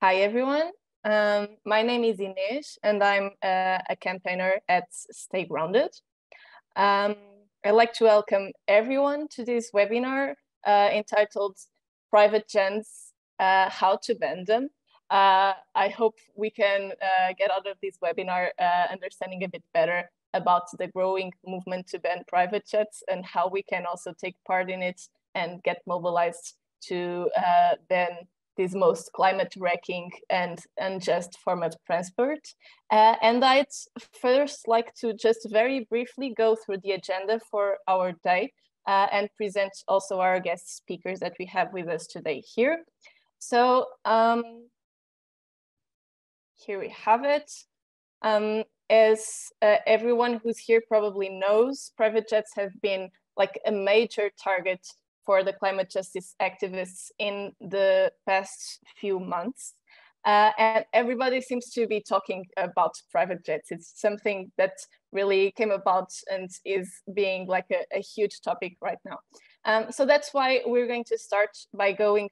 Hi, everyone. My name is Inês, and I'm a campaigner at Stay Grounded. Um, I'd like to welcome everyone to this webinar entitled Private Jets, How to Ban Them. I hope we can get out of this webinar understanding a bit better about the growing movement to ban private jets and how we can also take part in it and get mobilized to ban this most climate-wrecking and unjust form of transport. And I'd first like to just very briefly go through the agenda for our day and present also our guest speakers that we have with us today here. So here we have it. As everyone who's here probably knows, private jets have been like a major target for the climate justice activists in the past few months. And everybody seems to be talking about private jets. It's something that really came about and is being like a huge topic right now. So that's why we're going to start by going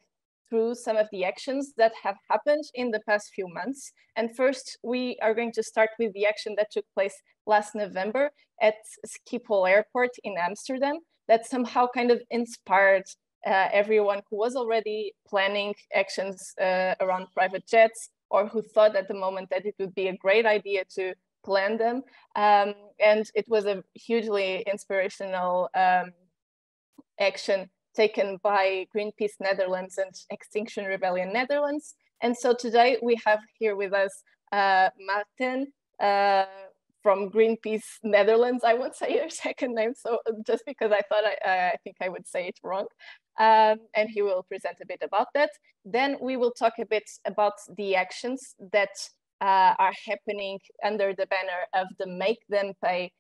through some of the actions that have happened in the past few months. And first, we are going to start with the action that took place last November at Schiphol Airport in Amsterdam that somehow kind of inspired everyone who was already planning actions around private jets or who thought at the moment that it would be a great idea to plan them. And it was a hugely inspirational action taken by Greenpeace Netherlands and Extinction Rebellion Netherlands. And so today we have here with us Martin from Greenpeace Netherlands. I won't say your second name, so just because I thought I think I would say it wrong. And he will present a bit about that. Then we will talk a bit about the actions that are happening under the banner of the Make Them Pay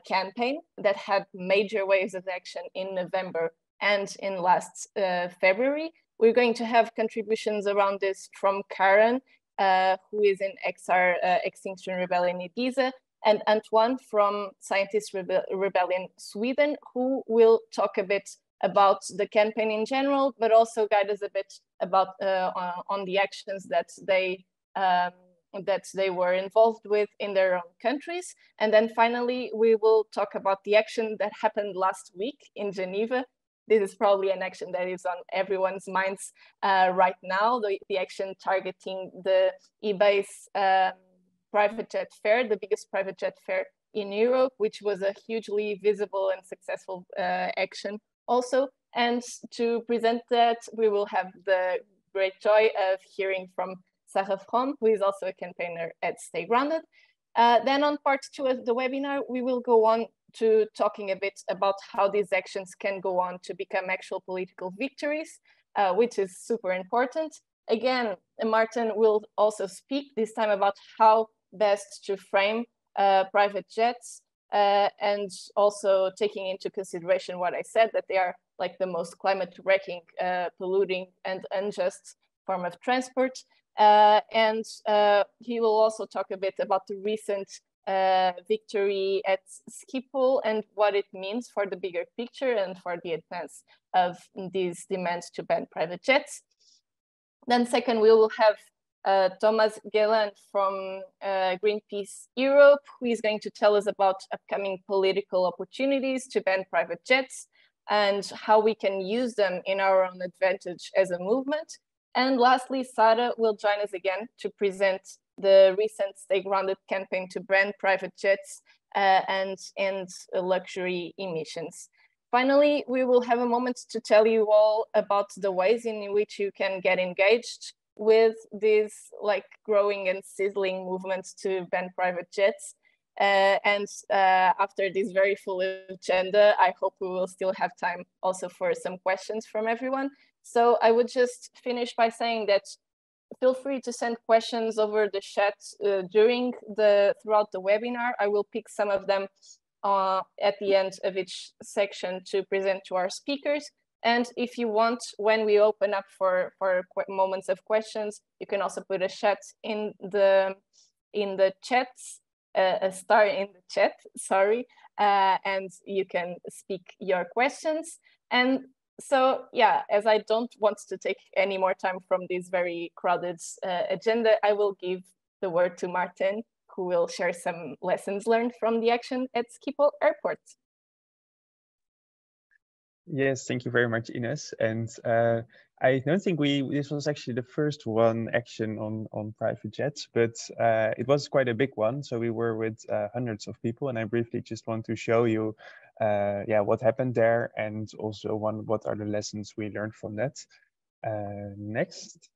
campaign that had major waves of action in November and in last February. We're going to have contributions around this from Karen, who is in XR Extinction Rebellion Ibiza, and Antoine from Scientist Rebellion Sweden, who will talk a bit about the campaign in general, but also guide us a bit about on the actions that they were involved with in their own countries. And then finally, we will talk about the action that happened last week in Geneva. This is probably an action that is on everyone's minds right now, the action targeting the EBA's private jet fair, the biggest private jet fair in Europe, which was a hugely visible and successful action also. And to present that, we will have the great joy of hearing from Sarah From, who is also a campaigner at Stay Grounded. Then on part 2 of the webinar, we will go on to talking a bit about how these actions can go on to become actual political victories, which is super important. Again, Martin will also speak this time about how best to frame private jets and also taking into consideration what I said, that they are like the most climate-wrecking, polluting and unjust form of transport. And he will also talk a bit about the recent victory at Schiphol and what it means for the bigger picture and for the advance of these demands to ban private jets. Then second, we will have Thomas Gelan from Greenpeace Europe, who is going to tell us about upcoming political opportunities to ban private jets and how we can use them in our own advantage as a movement. And lastly, Sarah will join us again to present the recent Stay Grounded campaign to ban private jets and end luxury emissions. Finally, we will have a moment to tell you all about the ways in which you can get engaged with these like growing and sizzling movements to ban private jets. And after this very full agenda, I hope we will still have time also for some questions from everyone. So I would just finish by saying that feel free to send questions over the chat throughout the webinar. I will pick some of them at the end of each section to present to our speakers. And if you want, when we open up for moments of questions, you can also put a chat in the chats, a star in the chat, sorry, and you can speak your questions. And So yeah, as I don't want to take any more time from this very crowded agenda, I will give the word to Martin, who will share some lessons learned from the action at Schiphol Airport. Yes, thank you very much, Ines. And I don't think this was actually the first one action on private jets, but it was quite a big one. So we were with hundreds of people, and I briefly just want to show you, yeah, what happened there, and also what are the lessons we learned from that. Next.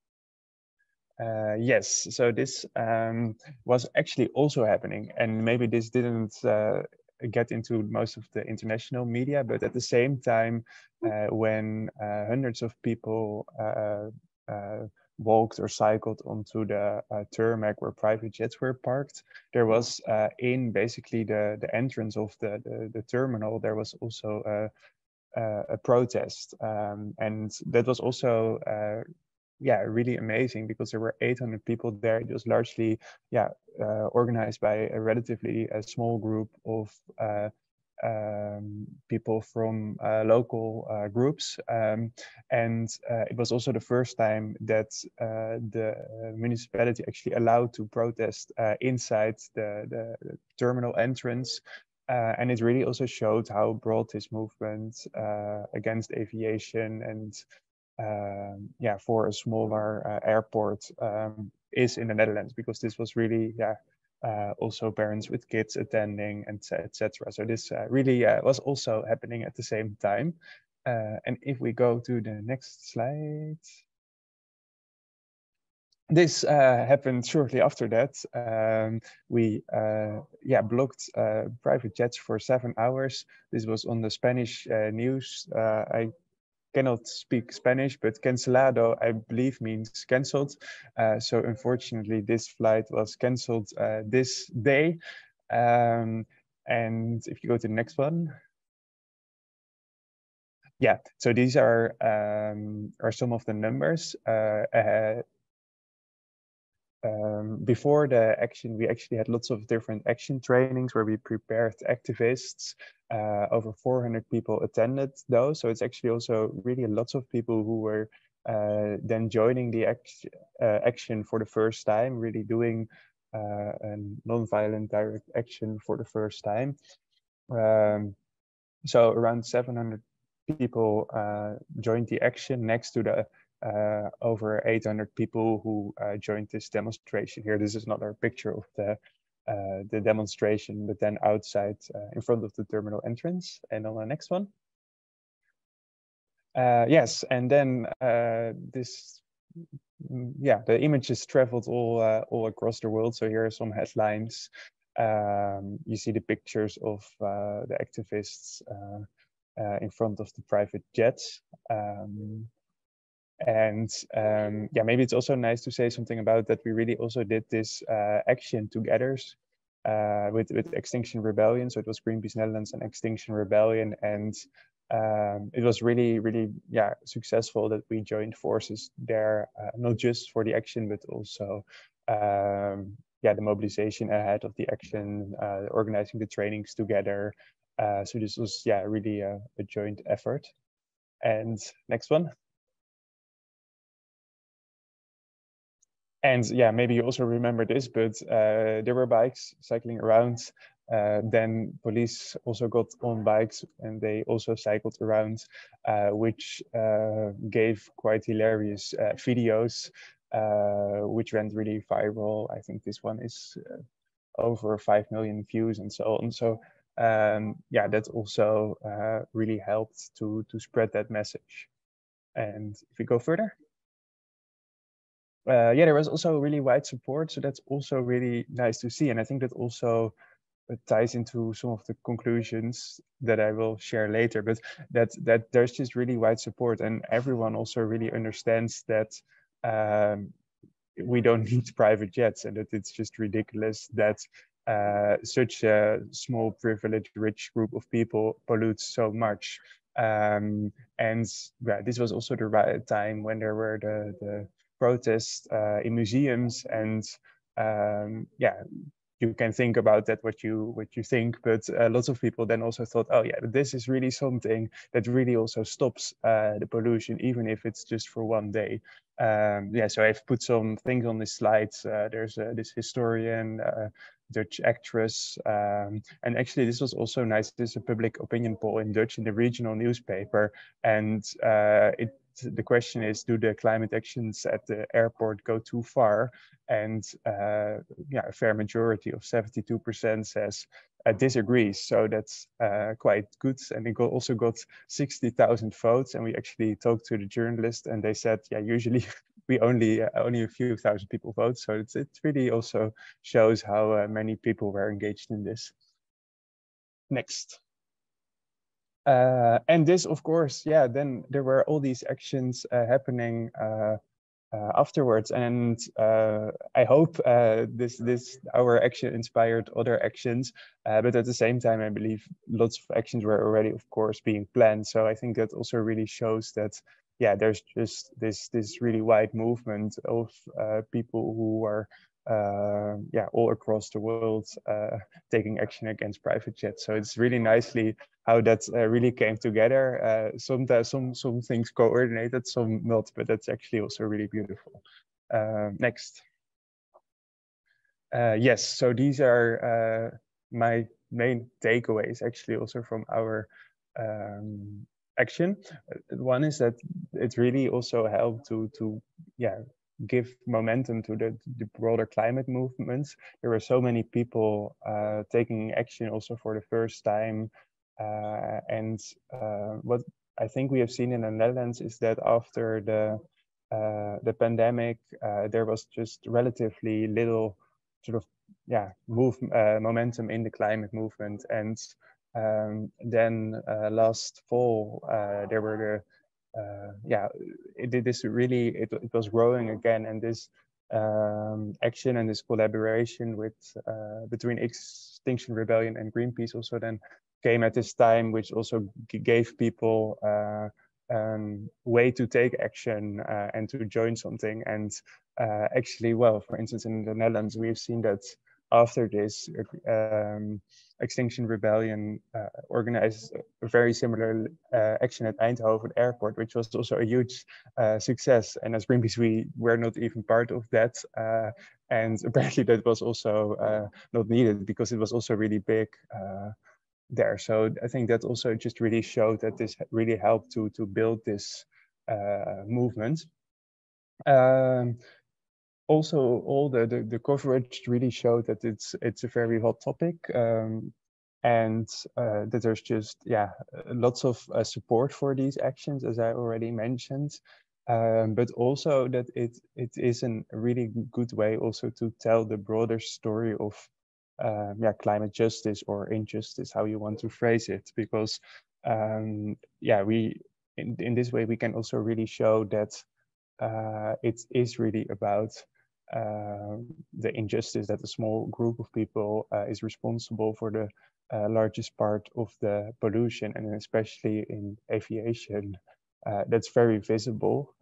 Yes, so this was actually also happening, and maybe this didn't get into most of the international media, but at the same time, when hundreds of people walked or cycled onto the tarmac where private jets were parked, there was in basically the entrance of the terminal, there was also a protest, and that was also yeah, really amazing because there were 800 people there. It was largely, yeah, organized by a relatively small group of people from local groups. And it was also the first time that the municipality actually allowed to protest inside the terminal entrance. And it really also showed how broad this movement against aviation and yeah, for a smaller airport is in the Netherlands, because this was really, yeah, also parents with kids attending and etc. So this really was also happening at the same time. And if we go to the next slide. This happened shortly after that. We yeah, blocked private jets for 7 hours. This was on the Spanish news. I cannot speak Spanish, but cancelado, I believe, means cancelled. So unfortunately, this flight was cancelled this day. And if you go to the next one. Yeah, so these are some of the numbers. Before the action, we actually had lots of different action trainings where we prepared activists. Over 400 people attended those. So it's actually also really lots of people who were then joining the action for the first time, really doing a non-violent direct action for the first time. So around 700 people joined the action next to the over 800 people who joined this demonstration here. This is another picture of the demonstration, but then outside in front of the terminal entrance. And on the next one. Yes, and then this, yeah, the images traveled all across the world. So here are some headlines. You see the pictures of the activists in front of the private jets. And yeah, maybe it's also nice to say something about that. We really also did this action together with Extinction Rebellion. So it was Greenpeace Netherlands and Extinction Rebellion, and it was really, really, yeah, successful that we joined forces there, not just for the action, but also yeah, the mobilization ahead of the action, organizing the trainings together. So this was, yeah, really a joint effort. And next one. And yeah, maybe you also remember this, but there were bikes cycling around. Then police also got on bikes and they also cycled around, which gave quite hilarious videos, which went really viral. I think this one is over 5 million views and so on. So yeah, that also really helped to spread that message. And if we go further. Yeah, there was also really wide support, so that's also really nice to see. And I think that also ties into some of the conclusions that I will share later, but that there's just really wide support, and everyone also really understands that we don't need private jets, and that it's just ridiculous that such a small, privileged, rich group of people pollutes so much. And yeah, this was also the right time when there were the protests in museums, and yeah, you can think about that what you think, but lots of people then also thought, oh yeah, this is really something that really also stops the pollution, even if it's just for one day. Yeah, so I've put some things on the slides. There's this historian, Dutch actress, and actually this was also nice. There's a public opinion poll in Dutch in the regional newspaper, and the question is, do the climate actions at the airport go too far? And yeah, a fair majority of 72% says disagrees. So that's quite good. And it also got 60,000 votes. And we actually talked to the journalist, and they said, yeah, usually we only a few thousand people vote. So it really also shows how many people were engaged in this. Next. And this, of course, yeah, then there were all these actions happening afterwards, and I hope our action inspired other actions, but at the same time I believe lots of actions were already, of course, being planned. So I think that also really shows that, yeah, there's just this really wide movement of people who are yeah, all across the world taking action against private jets. So it's really nicely how that really came together. Sometimes some things coordinated, some not, but that's actually also really beautiful. Next. Yes, so these are my main takeaways actually also from our action. One is that it really also helped to yeah, give momentum to the broader climate movements. There were so many people taking action also for the first time. And what I think we have seen in the Netherlands is that after the pandemic, there was just relatively little sort of, yeah, momentum in the climate movement. And then last fall, there were yeah, it was growing again, and this action and this collaboration with between Extinction Rebellion and Greenpeace also then came at this time, which also gave people way to take action and to join something. And actually, well, for instance, in the Netherlands, we've seen that after this, Extinction Rebellion organized a very similar action at Eindhoven Airport, which was also a huge success. And as Greenpeace, we were not even part of that. And apparently that was also not needed because it was also really big there. So I think that also just really showed that this really helped to build this movement. Also, all the coverage really showed that it's a very hot topic, and that there's just, yeah, lots of support for these actions, as I already mentioned, but also that it is a really good way also to tell the broader story of yeah, climate justice or injustice, how you want to phrase it, because yeah, we in this way we can also really show that it is really about the injustice that a small group of people is responsible for the largest part of the pollution, and especially in aviation, that's very visible.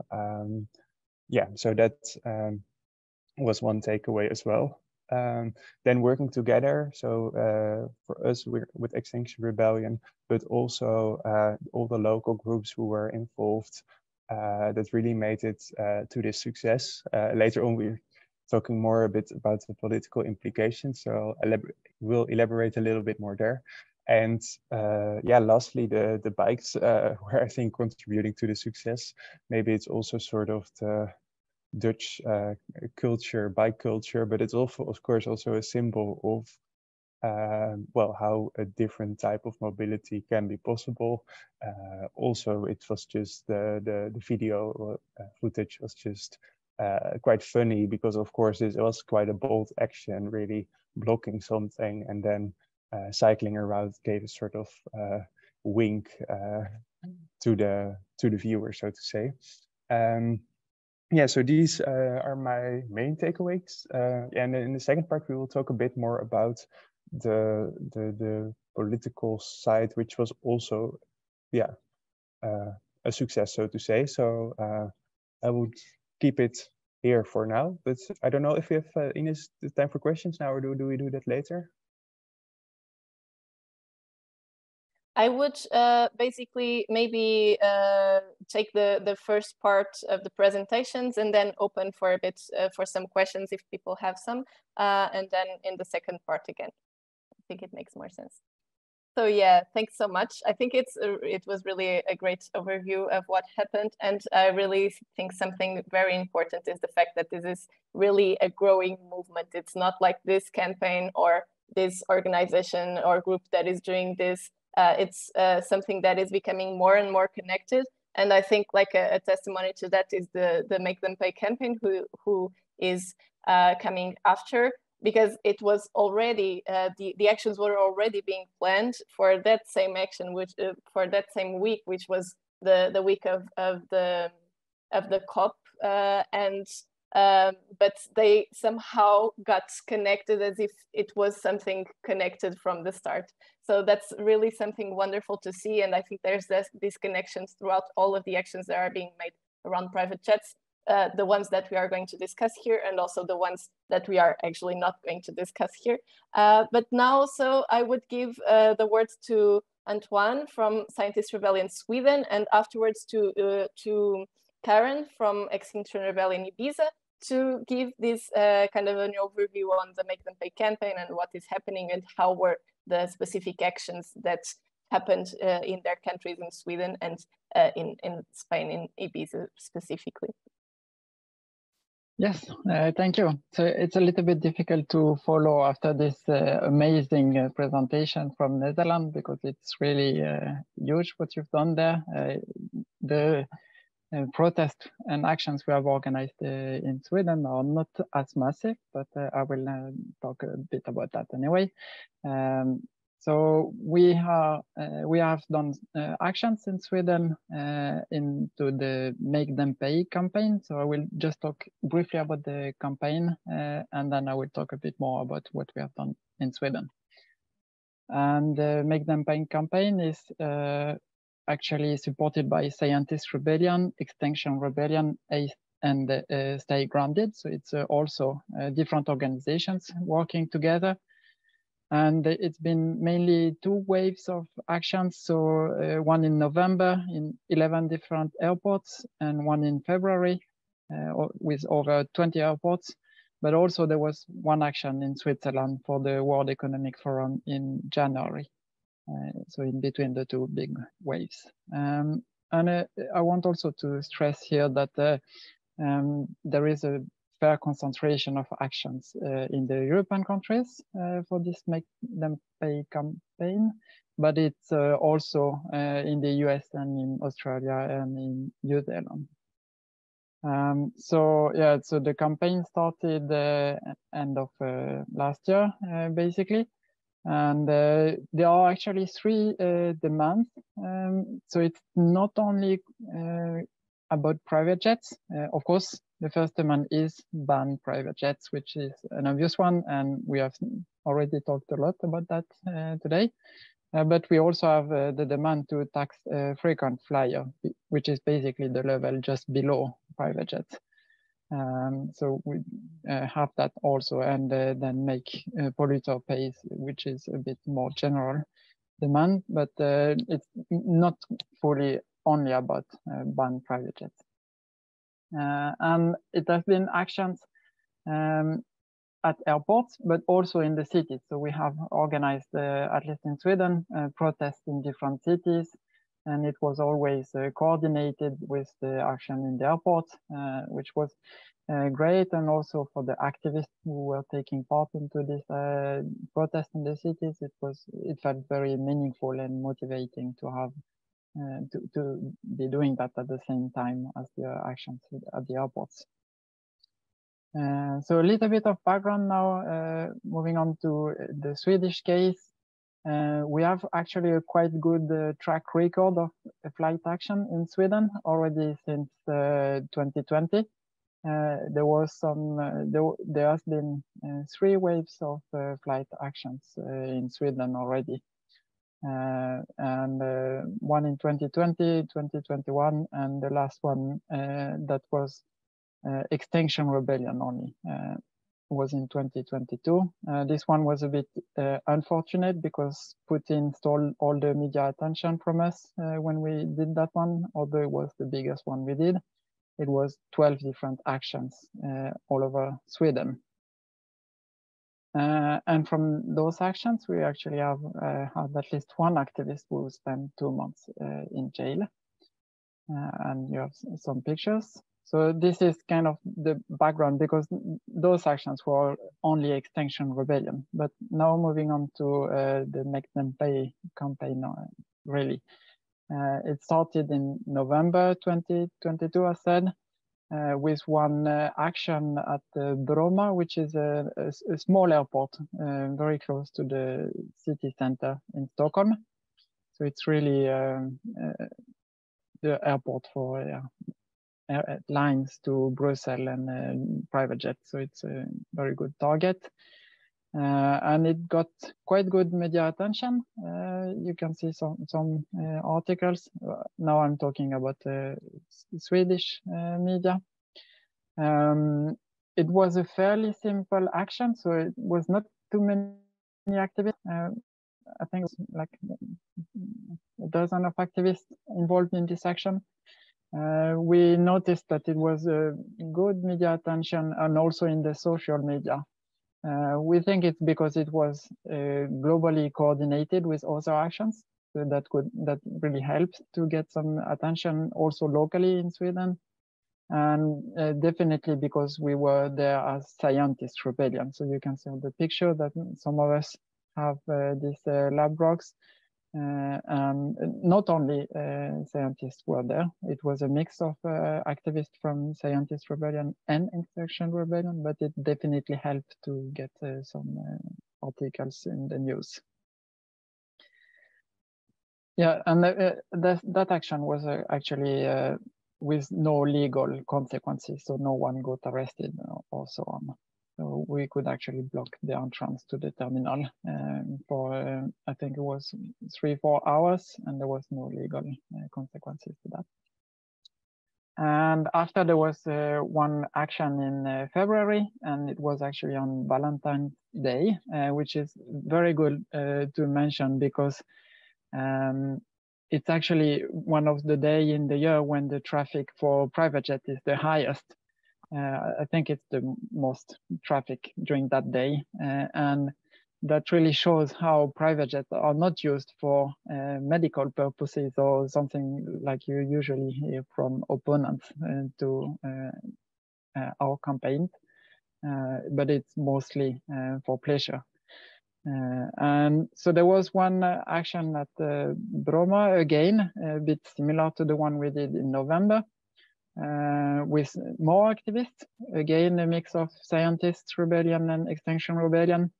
Yeah, so that was one takeaway as well. Then working together, so for us, we're with Extinction Rebellion, but also all the local groups who were involved, that really made it to this success. Later on, we're talking more a bit about the political implications, so we'll elaborate a little bit more there. And yeah, lastly, the bikes were, I think, contributing to the success. Maybe it's also sort of the Dutch culture, bike culture, but it's also, of course, also a symbol of well, how a different type of mobility can be possible. Also, it was just the video footage was just quite funny because, of course, it was quite a bold action, really blocking something and then cycling around gave a sort of wink to the viewer, so to say. Yeah, so these are my main takeaways. And in the second part, we will talk a bit more about the political side, which was also, yeah, a success, so to say. So I would keep it here for now. But I don't know if we have, Ines, the time for questions now, or do we do that later? I would basically maybe take the first part of the presentations and then open for a bit for some questions if people have some, and then in the second part again. I think it makes more sense. So yeah, thanks so much. I think it was really a great overview of what happened, and I really think something very important is the fact that this is really a growing movement. It's not like this campaign or this organization or group that is doing this. It's something that is becoming more and more connected, and I think like a testimony to that is the Make Them Pay campaign, who is coming after, because it was already the actions were already being planned for that same action, which for that same week, which was the week of the COP, but they somehow got connected as if it was something connected from the start. So that's really something wonderful to see, and I think there's these connections throughout all of the actions that are being made around private jets. The ones that we are going to discuss here, and also the ones that we are actually not going to discuss here. But now, so I would give the words to Antoine from Scientist Rebellion Sweden, and afterwards to Karen from Extinction Rebellion Ibiza, to give this kind of an overview on the Make Them Pay campaign and what is happening and how were the specific actions that happened in their countries in Sweden and in Spain, in Ibiza specifically. Yes, thank you. So it's a little bit difficult to follow after this amazing presentation from Netherlands, because it's really huge what you've done there. The protest and actions we have organized in Sweden are not as massive, but I will talk a bit about that anyway. So we have done actions in Sweden into the Make Them Pay campaign. So I will just talk briefly about the campaign, and then I will talk a bit more about what we have done in Sweden. And the Make Them Pay campaign is actually supported by Scientist Rebellion, Extinction Rebellion, and Stay Grounded. So it's also different organizations working together. And it's been mainly 2 waves of actions. So one in November in 11 different airports, and one in February with over 20 airports. But also there was one action in Switzerland for the World Economic Forum in January. So in between the 2 big waves. And I want also to stress here that there is a fair concentration of actions in the European countries for this Make Them Pay campaign, but it's also in the US and in Australia and in New Zealand. So yeah, so the campaign started end of last year, basically. And there are actually 3 demands. So it's not only about private jets. Of course, the first demand is ban private jets, which is an obvious one. And we have already talked a lot about that today. But we also have the demand to tax frequent flyer, which is basically the level just below private jets. So we have that also, and then make polluter pays, which is a bit more general demand, but it's not fully only about ban private jets. And it has been actions at airports, but also in the cities. So we have organized, at least in Sweden, protests in different cities, and it was always coordinated with the action in the airport, which was great. And also for the activists who were taking part into this protest in the cities, it felt very meaningful and motivating to have to be doing that at the same time as the actions at the airports. So a little bit of background now, moving on to the Swedish case. We have actually a quite good track record of flight action in Sweden already since 2020. There was there has been 3 waves of flight actions in Sweden already. And one in 2020, 2021, and the last one that was Extinction Rebellion only. Was in 2022. This one was a bit unfortunate because Putin stole all the media attention from us when we did that one, although it was the biggest one we did. It was 12 different actions all over Sweden. And from those actions, we actually have had at least one activist who spent 2 months in jail. And you have some pictures. So this is kind of the background because those actions were only Extinction Rebellion. But now moving on to the Make Them Pay campaign, really. It started in November 2022, I said, with one action at Bromma, which is a small airport very close to the city center in Stockholm. So it's really the airport for lines to Brussels and private jets. So it's a very good target. And it got quite good media attention. You can see some articles. Now I'm talking about Swedish media. It was a fairly simple action, so it was not too many activists. I think it was like a dozen of activists involved in this action. We noticed that it was good media attention and also in the social media. We think it's because it was globally coordinated with other actions. So that really helped to get some attention also locally in Sweden. And definitely because we were there as scientist rebellion. So you can see on the picture that some of us have these lab rocks. Not only scientists were there, it was a mix of activists from Scientist Rebellion and Extinction Rebellion, but it definitely helped to get some articles in the news. Yeah, and that action was actually with no legal consequences, so no one got arrested or so on. So we could actually block the entrance to the terminal for, I think it was 3-4 hours, and there was no legal consequences to that. And after there was one action in February, and it was actually on Valentine's Day, which is very good to mention because it's actually one of the days in the year when the traffic for private jet is the highest. I think it's the most traffic during that day. And that really shows how private jets are not used for medical purposes or something like you usually hear from opponents to our campaign, but it's mostly for pleasure. And so there was one action at Bromma, again, a bit similar to the one we did in November. With more activists, again, a mix of Scientist Rebellion and Extinction Rebellion.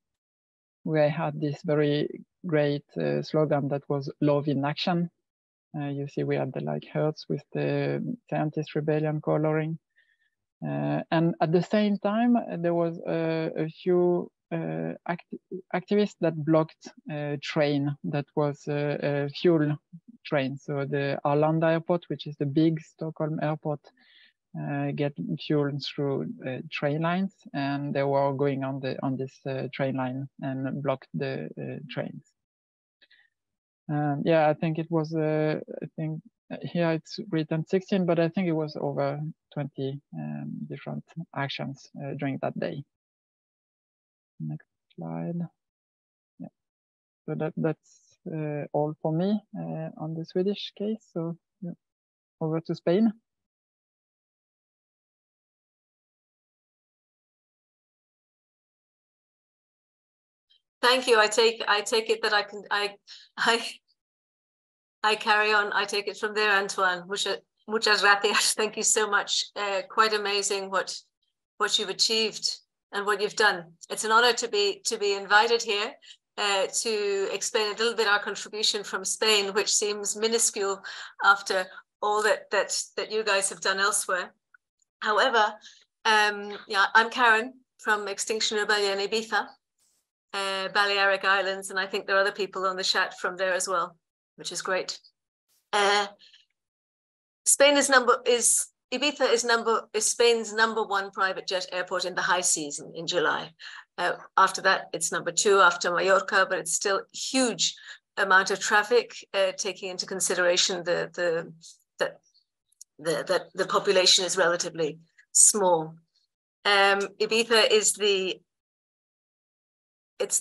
We had this very great slogan that was love in action. You see we had the like hearts with the Scientist Rebellion coloring. And at the same time, there was a few activists that blocked a train that was a fuel train. So the Arlanda airport, which is the big Stockholm airport, get fuel through train lines, and they were going on this train line and blocked the trains. Yeah, I think it was, I think here it's written 16, but I think it was over 20 different actions during that day. Next slide. Yeah. So that's all for me on the Swedish case. So yeah. Over to Spain. Thank you. I take it that I carry on. I take it from there, Antoine. Muchas gracias. Thank you so much. Quite amazing what you've achieved and what you've done. It's an honor to be invited here to explain a little bit our contribution from Spain, which seems minuscule after all that you guys have done elsewhere. However, yeah, I'm Karen from Extinction Rebellion Ibiza, Balearic Islands, and I think there are other people on the chat from there as well, which is great. Spain is Ibiza is Spain's #1 private jet airport in the high season in July. After that, it's #2 after Mallorca, but it's still huge amount of traffic, taking into consideration the population is relatively small. Ibiza is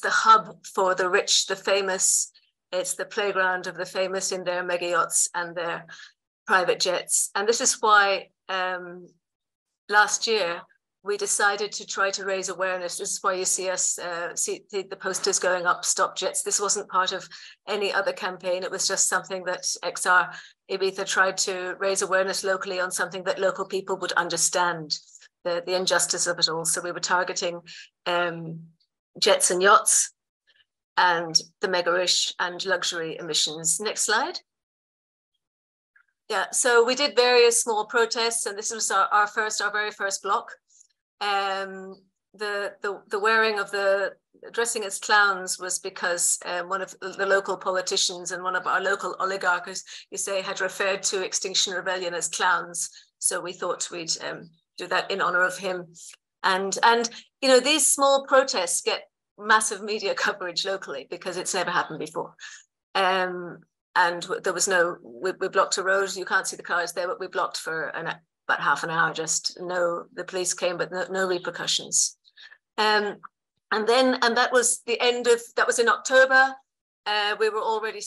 the hub for the rich, the famous. It's the playground of the famous in their mega yachts and their private jets. And this is why last year we decided to try to raise awareness. This is why you see us see the posters going up, Stop Jets. This wasn't part of any other campaign. It was just something that XR Ibiza tried to raise awareness locally on something that local people would understand, the injustice of it all. So we were targeting jets and yachts and the mega-rich and luxury emissions. Next slide. Yeah, so we did various small protests, and this was our very first block. The wearing of the dressing as clowns was because one of the local politicians and one of our local oligarchs, you say, had referred to Extinction Rebellion as clowns. So we thought we'd do that in honor of him. And you know, these small protests get massive media coverage locally because it's never happened before. And there was we blocked a road. You can't see the cars there, but we blocked for about half an hour. The police came, but no repercussions. And that was the end of, that was in October. We were already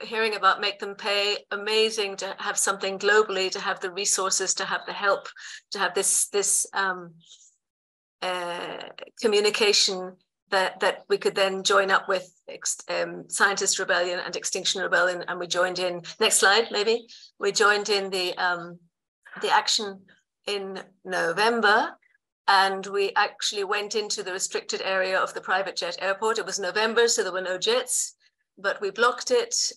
hearing about Make Them Pay. Amazing to have something globally, to have the resources, to have the help, to have this communication that we could then join up with Scientist Rebellion and Extinction Rebellion, and we joined in. Next slide, maybe. We joined in the action in November, and we actually went into the restricted area of the private jet airport. It was November, so there were no jets, but we blocked it.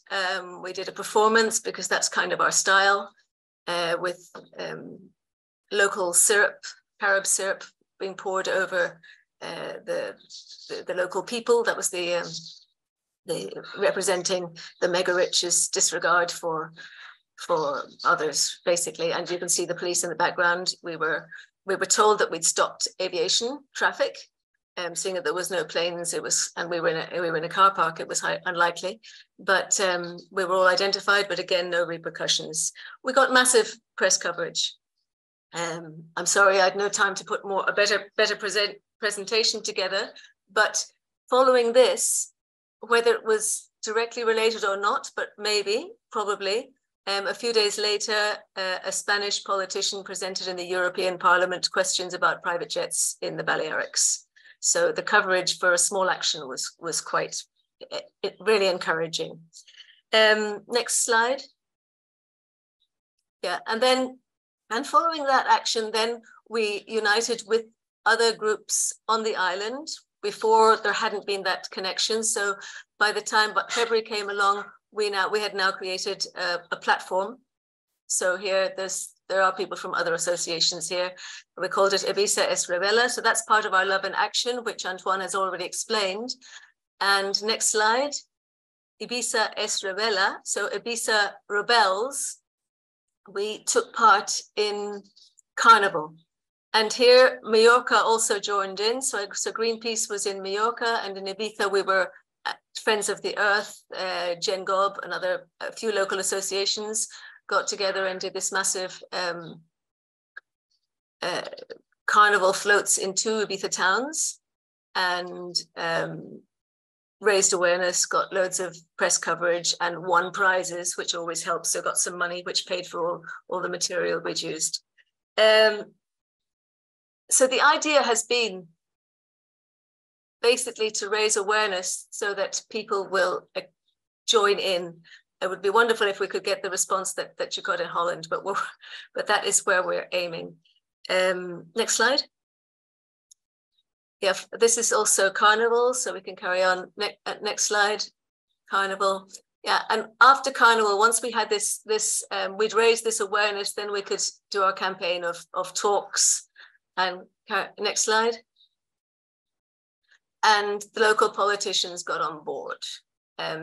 We did a performance because that's kind of our style, with local syrup, carob syrup, being poured over the local people. That was the representing the mega rich's disregard for others, basically. And you can see the police in the background. We were told that we'd stopped aviation traffic, seeing that there was no planes. And we were in a car park. It was unlikely, but we were all identified. But again, no repercussions. We got massive press coverage. I'm sorry, I had no time to put a better presentation together, but following this, whether it was directly related or not, but probably, a few days later, a Spanish politician presented in the European Parliament questions about private jets in the Balearics. So the coverage for a small action was quite really encouraging. Next slide. Yeah, and following that action, then we united with other groups on the island. Before, there hadn't been that connection. So by the time February came along, we had now created a platform. So here there are people from other associations here. We called it Ibiza es Rebella. So that's part of our Love in Action, which Antoine has already explained. And next slide, Ibiza es Rebella. So Ibiza rebels. We took part in Carnival. And here, Mallorca also joined in. So Greenpeace was in Mallorca, and in Ibiza, we were Friends of the Earth, Gen Gob, and a few local associations got together and did this massive carnival floats in 2 Ibiza towns, and raised awareness, got loads of press coverage, and won prizes, which always helps. So got some money, which paid for all the material we'd used. So the idea has been basically to raise awareness so that people will join in. It would be wonderful if we could get the response that you got in Holland, but that is where we're aiming. Next slide. Yeah, this is also Carnival, so we can carry on. Next slide, Carnival. Yeah, and after Carnival, once we had we'd raised this awareness, then we could do our campaign of talks. And next slide. And the local politicians got on board.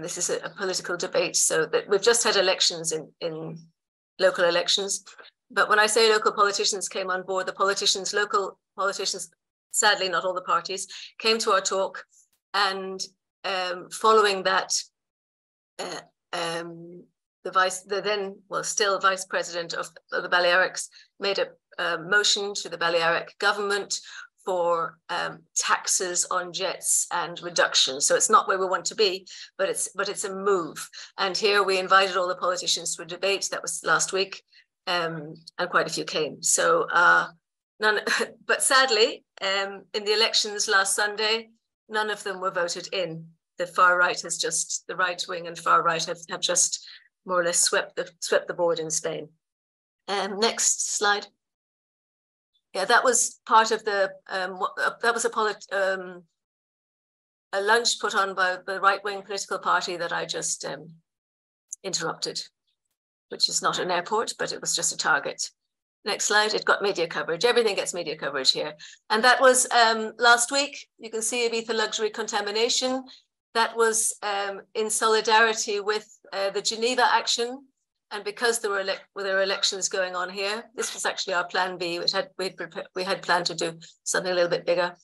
This is a political debate, so that we've just had elections in local elections. But when I say local politicians came on board, the politicians, local politicians, sadly not all the parties, came to our talk, and following that, the then, well, still Vice President of the Balearics made a motion to the Balearic government for taxes on jets and reduction. So it's not where we want to be, but it's a move. And here we invited all the politicians to a debate that was last week, and quite a few came. So none, but sadly, in the elections last Sunday, none of them were voted in. The far right has just, the right wing and far right have just more or less swept the board in Spain. Next slide. Yeah, that was part of the, that was a lunch put on by the right-wing political party that I just interrupted, which is not an airport, but it was just a target. Next slide, it got media coverage. Everything gets media coverage here. And that was last week. You can see Ibiza luxury contamination. That was in solidarity with the Geneva action. And because there were elections going on here, this was actually our plan B, which we had planned to do something a little bit bigger.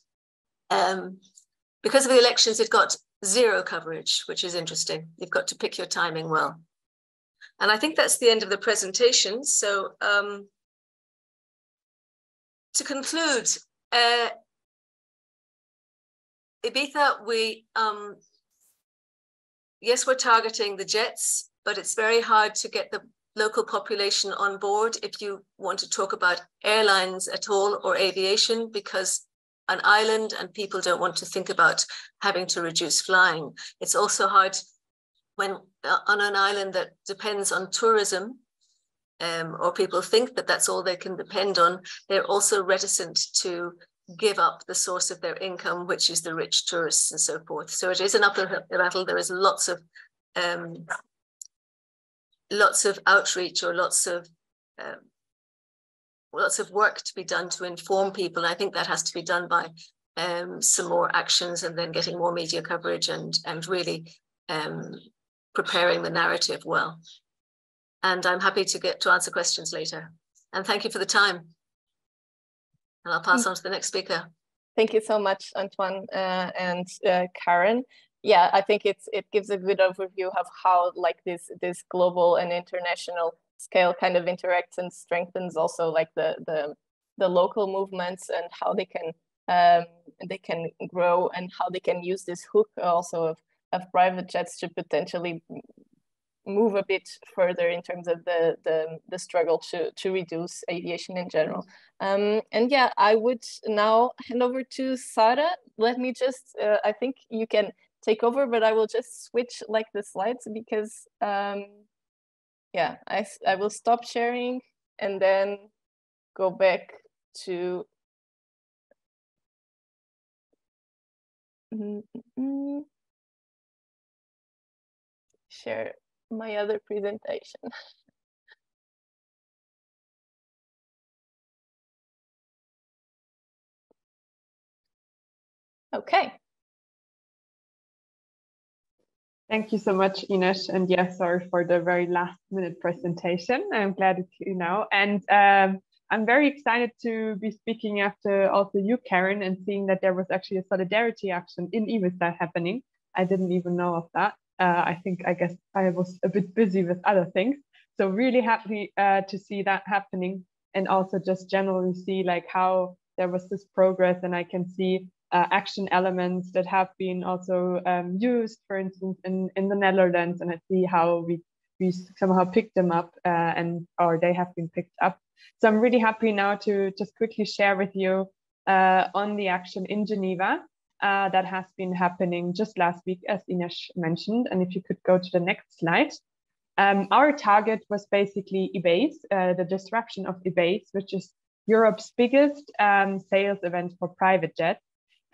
Because of the elections, it got zero coverage, which is interesting. You've got to pick your timing well. And I think that's the end of the presentation. So to conclude, Ibiza, yes, we're targeting the jets, but it's very hard to get the local population on board if you want to talk about airlines at all or aviation, because an island and people don't want to think about having to reduce flying. It's also hard when on an island that depends on tourism, or people think that that's all they can depend on, they're also reticent to give up the source of their income, which is the rich tourists and so forth. So it is an uphill battle. There is lots of outreach or lots of work to be done to inform people. I think that has to be done by some more actions and then getting more media coverage and really preparing the narrative well. And I'm happy to answer questions later. And thank you for the time. And I'll pass on to the next speaker. Thank you so much, Antoine and Karen. Yeah, I think it gives a good overview of how like this global and international scale kind of interacts and strengthens also like the local movements and how they can grow and how they can use this hook also of private jets to potentially move a bit further in terms of the struggle to reduce aviation in general. And yeah, I would now hand over to Sarah. Let me just, I think you can take over, but I will just switch like the slides because yeah, I will stop sharing and then go back to share my other presentation. Okay. Thank you so much, Ines. And yes, sorry for the very last minute presentation. I'm glad it's you now. And I'm very excited to be speaking after also you, Karen, and seeing that there was actually a solidarity action in Ibiza happening. I didn't even know of that. I guess I was a bit busy with other things. So really happy to see that happening, and also just generally see like how there was this progress, and I can see action elements that have been also used, for instance, in the Netherlands, and I see how we somehow picked them up or they have been picked up. So I'm really happy now to just quickly share with you on the action in Geneva that has been happening just last week, as Ines mentioned. And if you could go to the next slide. Our target was basically EBACE, the disruption of EBACE, which is Europe's biggest sales event for private jets.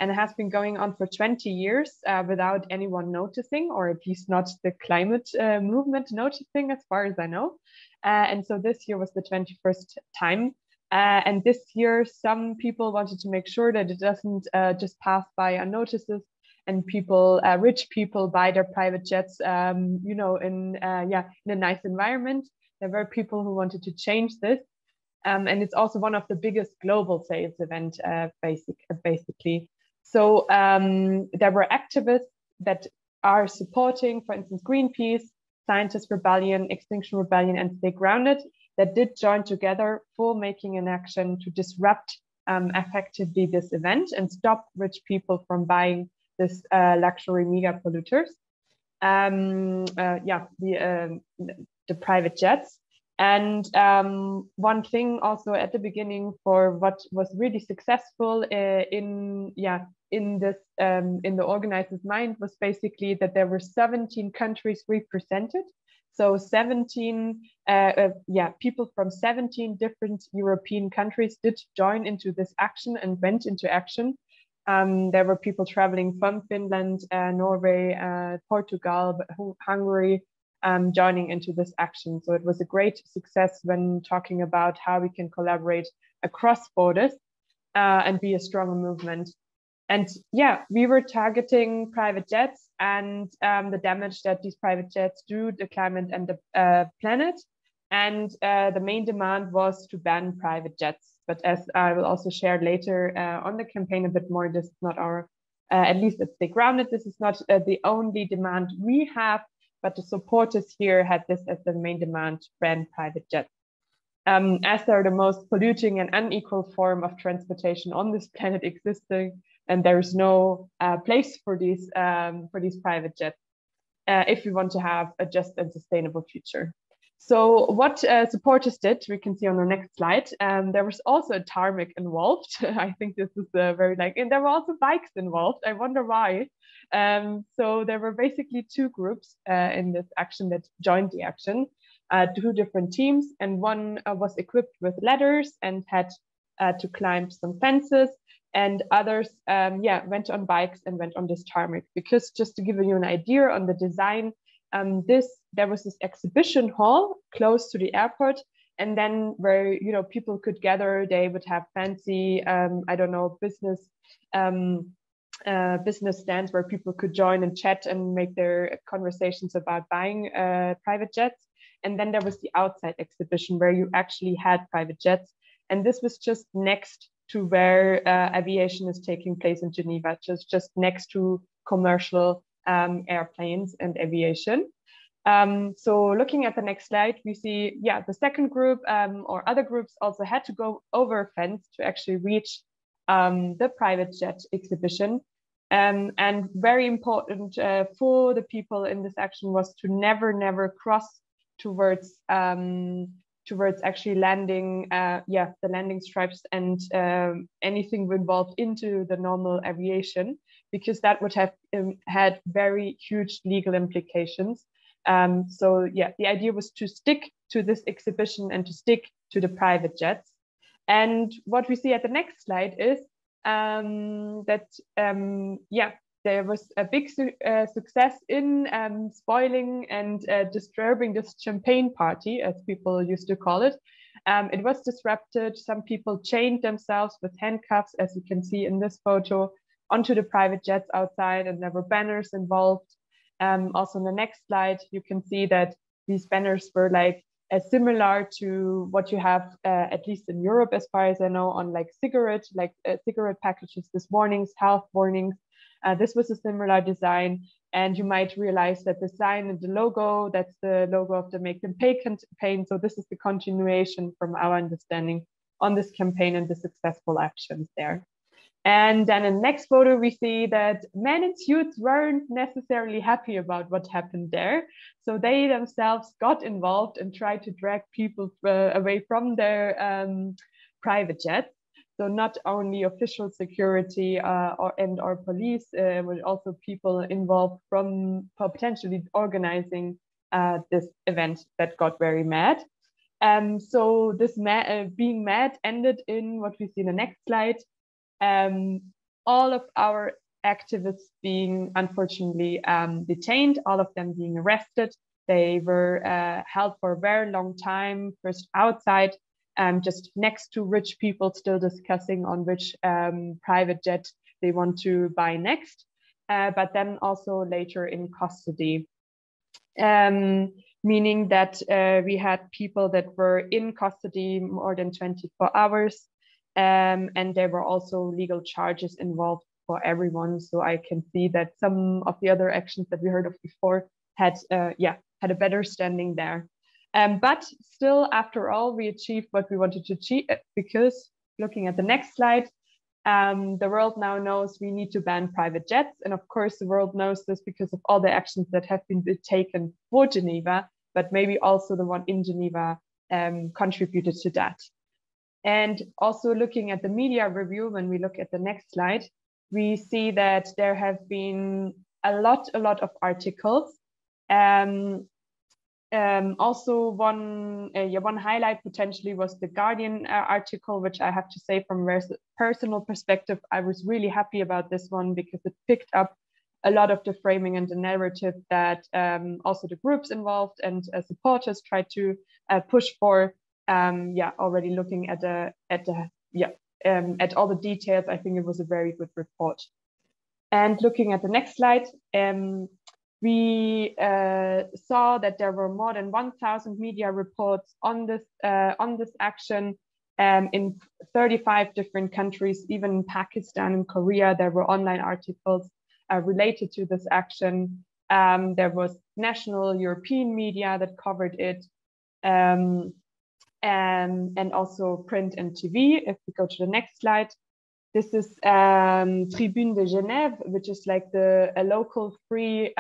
And it has been going on for 20 years without anyone noticing, or at least not the climate movement noticing, as far as I know. And so this year was the 21st time. And this year, some people wanted to make sure that it doesn't just pass by unnoticed, and people, rich people, buy their private jets, you know, in a nice environment. There were people who wanted to change this. And it's also one of the biggest global sales event, basically. So there were activists that are supporting, for instance, Greenpeace, Scientist Rebellion, Extinction Rebellion, and Stay Grounded, that did join together for making an action to disrupt effectively this event and stop rich people from buying this luxury mega polluters. The private jets. And one thing also at the beginning for what was really successful in the organizer's mind was basically that there were 17 countries represented. So 17 people from 17 different European countries did join into this action and went into action. There were people traveling from Finland, Norway, Portugal, Hungary, joining into this action. So it was a great success when talking about how we can collaborate across borders and be a stronger movement. And yeah, we were targeting private jets and the damage that these private jets do the climate and the planet. And the main demand was to ban private jets. But as I will also share later on the campaign a bit more, this is not our, at least at Stay Grounded, this is not the only demand we have, but the supporters here had this as the main demand to ban private jets. As they're the most polluting and unequal form of transportation on this planet existing, and there's no place for these private jets if we want to have a just and sustainable future. So what supporters did, we can see on the next slide, there was also a tarmac involved. I think this is very and there were also bikes involved. I wonder why. So there were basically two groups in this action that joined the action, two different teams, and one was equipped with ladders and had to climb some fences, and others went on bikes and went on this tarmac. Because just to give you an idea on the design, there was this exhibition hall close to the airport, and then where people could gather. They would have fancy business stands where people could join and chat and make their conversations about buying private jets. And then there was the outside exhibition where you actually had private jets, and this was just next to where aviation is taking place in Geneva, just next to commercial airplanes and aviation. So looking at the next slide, we see, the second group or other groups also had to go over a fence to actually reach the private jet exhibition. And very important for the people in this action was to never cross towards actually landing, the landing stripes and anything involved into the normal aviation, because that would have had very huge legal implications. So the idea was to stick to this exhibition and to stick to the private jets. And what we see at the next slide is there was a big success in spoiling and disturbing this champagne party, as people used to call it. It was disrupted. Some people chained themselves with handcuffs, as you can see in this photo, onto the private jets outside, and there were banners involved. Also on the next slide, you can see that these banners were similar to what you have, at least in Europe, as far as I know, on cigarette packages, these warnings, health warnings. This was a similar design, and you might realize that the sign and the logo, that's the logo of the Make Them Pay campaign. So this is the continuation from our understanding on this campaign and the successful actions there. And then in the next photo, we see that men in suits weren't necessarily happy about what happened there. So they themselves got involved and tried to drag people away from their private jets. So not only official security or police, but also people involved from potentially organizing this event that got very mad. So this being mad ended in what we see in the next slide. All of our activists being unfortunately detained, all of them being arrested. They were held for a very long time, first outside, just next to rich people still discussing on which private jet they want to buy next, but then also later in custody. meaning that we had people that were in custody more than 24 hours. And there were also legal charges involved for everyone. So I can see that some of the other actions that we heard of before had a better standing there. But still, after all, we achieved what we wanted to achieve, because looking at the next slide, the world now knows we need to ban private jets. And of course, the world knows this because of all the actions that have been taken for Geneva, but maybe also the one in Geneva contributed to that. And also looking at the media review, when we look at the next slide, we see that there have been a lot of articles. Also one highlight potentially was the Guardian article, which I have to say from a personal perspective, I was really happy about this one because it picked up a lot of the framing and the narrative that also the groups involved and supporters tried to push for. Already looking at all the details, I think it was a very good report. And looking at the next slide, we saw that there were more than 1,000 media reports on this action in 35 different countries. Even in Pakistan and Korea, there were online articles related to this action. There was national European media that covered it. And also print and TV. If we go to the next slide, this is Tribune de Genève, which is like a local free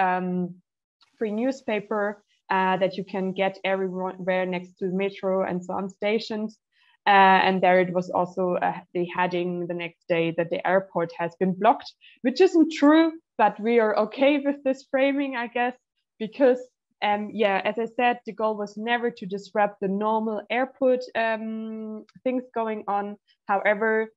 newspaper that you can get everywhere next to the metro and so on stations. And there it was also the heading the next day that the airport has been blocked, which isn't true, but we are okay with this framing, I guess, because as I said, the goal was never to disrupt the normal airport things going on. However,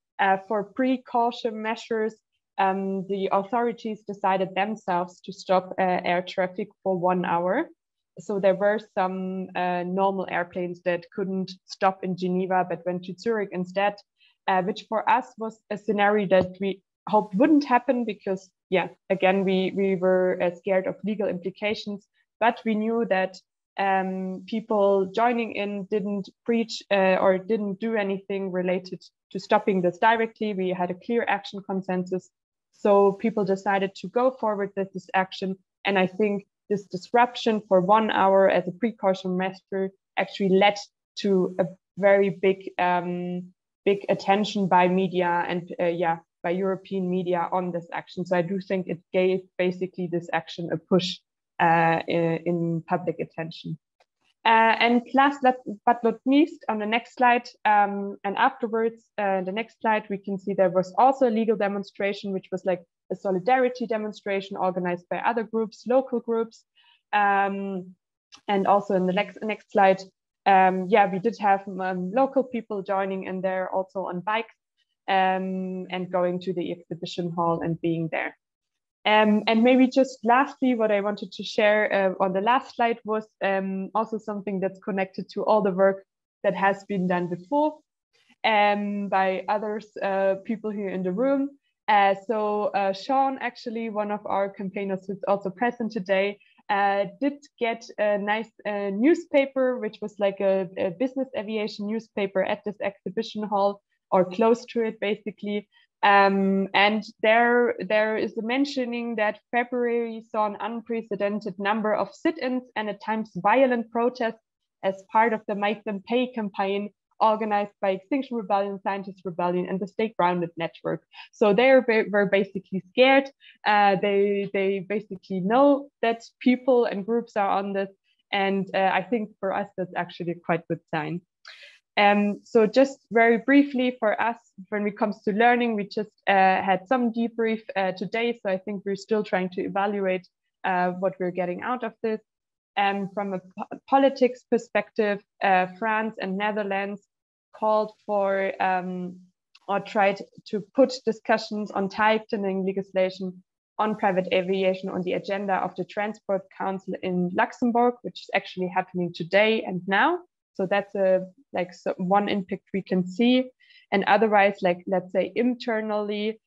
for precaution measures, the authorities decided themselves to stop air traffic for 1 hour. So there were some normal airplanes that couldn't stop in Geneva but went to Zurich instead, which for us was a scenario that we hoped wouldn't happen because, again, we were scared of legal implications. But we knew that people joining in didn't preach or didn't do anything related to stopping this directly. We had a clear action consensus. So people decided to go forward with this action. And I think this disruption for 1 hour as a precaution measure actually led to a very big attention by media and by European media on this action. So I do think it gave basically this action a push in public attention. And last but not least, on the next slide, and afterwards, the next slide, we can see there was also a legal demonstration, which was like a solidarity demonstration organized by other groups, local groups. And also in the next slide, we did have local people joining in there also on bikes and going to the exhibition hall and being there. And maybe just lastly, what I wanted to share on the last slide was also something that's connected to all the work that has been done before by others, people here in the room. So Sean, actually one of our campaigners who's also present today, did get a nice newspaper, which was like a business aviation newspaper at this exhibition hall or close to it, basically. And there is a mentioning that February saw an unprecedented number of sit-ins and at times violent protests as part of the Make Them Pay campaign organized by Extinction Rebellion, Scientist Rebellion, and the Stay Grounded Network. So they were basically scared. They basically know that people and groups are on this. And I think for us, that's actually a quite good sign. So just very briefly for us, when it comes to learning, we just had some debrief today. So I think we're still trying to evaluate what we're getting out of this. From a politics perspective, France and Netherlands called for or tried to put discussions on tightening legislation on private aviation on the agenda of the Transport Council in Luxembourg, which is actually happening today and now. So that's one impact we can see. And otherwise, let's say internally,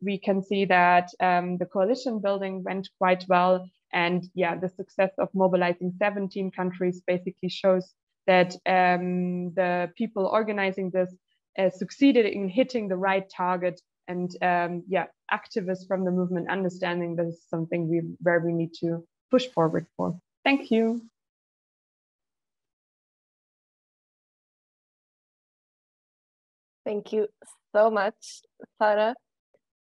we can see that the coalition building went quite well. And yeah, the success of mobilizing 17 countries basically shows that the people organizing this succeeded in hitting the right target. And yeah, activists from the movement understanding this is something where we need to push forward for. Thank you. Thank you so much, Sarah.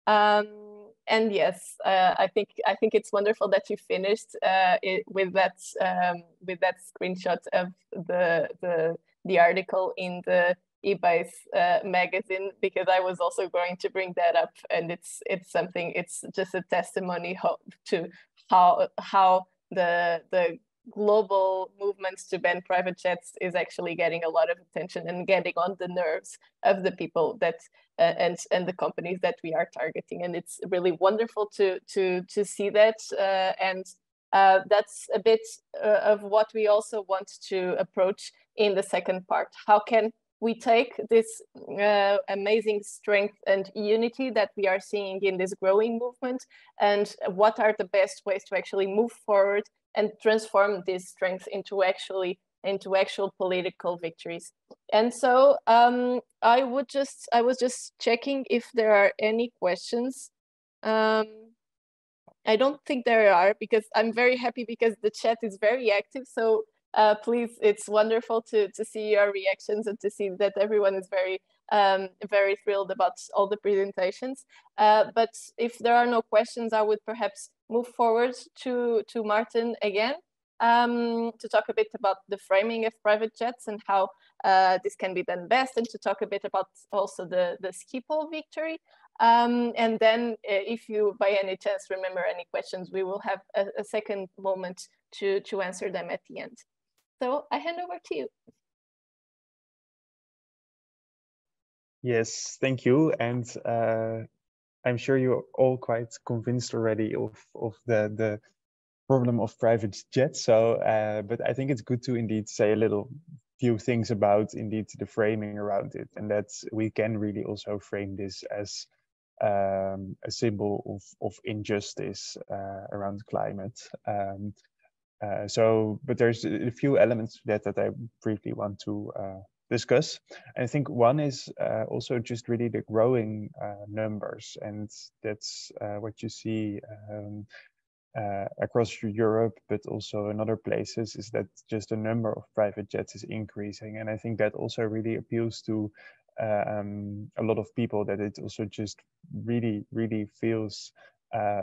And yes, I think it's wonderful that you finished with that screenshot of the article in the eBay's magazine, because I was also going to bring that up, and it's something. It's just a testimony to how the global movements to ban private jets is actually getting a lot of attention and getting on the nerves of the people that and the companies that we are targeting. And it's really wonderful to see that, and that's a bit of what we also want to approach in the second part. How can we take this amazing strength and unity that we are seeing in this growing movement, and what are the best ways to actually move forward and transform this strength into actual political victories? And so I was just checking if there are any questions. I don't think there are, because I'm very happy because the chat is very active. So please, it's wonderful to see your reactions and to see that everyone is very thrilled about all the presentations. But if there are no questions, I would perhaps move forward to Martin again, to talk a bit about the framing of private jets and how this can be done best, and to talk a bit about also the Schiphol victory. And then if you by any chance remember any questions, we will have a second moment to answer them at the end. So I hand over to you. Yes, thank you. And I'm sure you're all quite convinced already of the problem of private jets. So, but I think it's good to indeed say a few things about indeed the framing around it, and that we can really also frame this as a symbol of injustice around climate. But there's a few elements to that I briefly want to discuss. And I think one is also just really the growing numbers, and that's what you see across Europe, but also in other places, is that just the number of private jets is increasing. And I think that also really appeals to a lot of people, that it also just really feels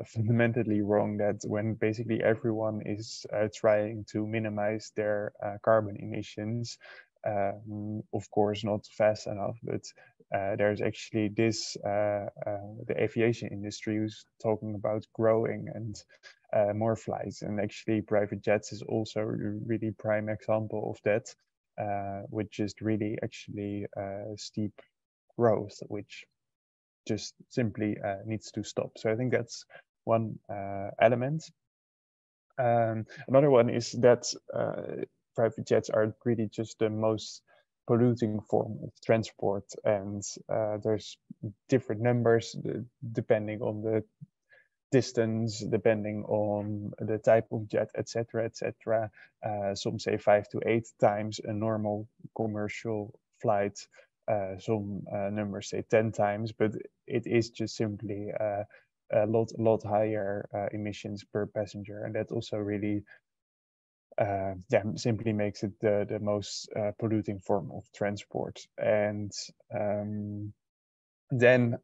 fundamentally wrong that when basically everyone is trying to minimize their carbon emissions, of course not fast enough, but there's actually this the aviation industry who's talking about growing and more flights, and actually private jets is also a really prime example of that, which is really actually steep growth, which just simply needs to stop. So I think that's one element. Another one is that private jets are really just the most polluting form of transport, and there's different numbers depending on the distance, depending on the type of jet, etc., etc. Some say 5 to 8 times a normal commercial flight. Some numbers say 10 times, but it is just simply a lot higher emissions per passenger, and that also really simply makes it the most polluting form of transport. And then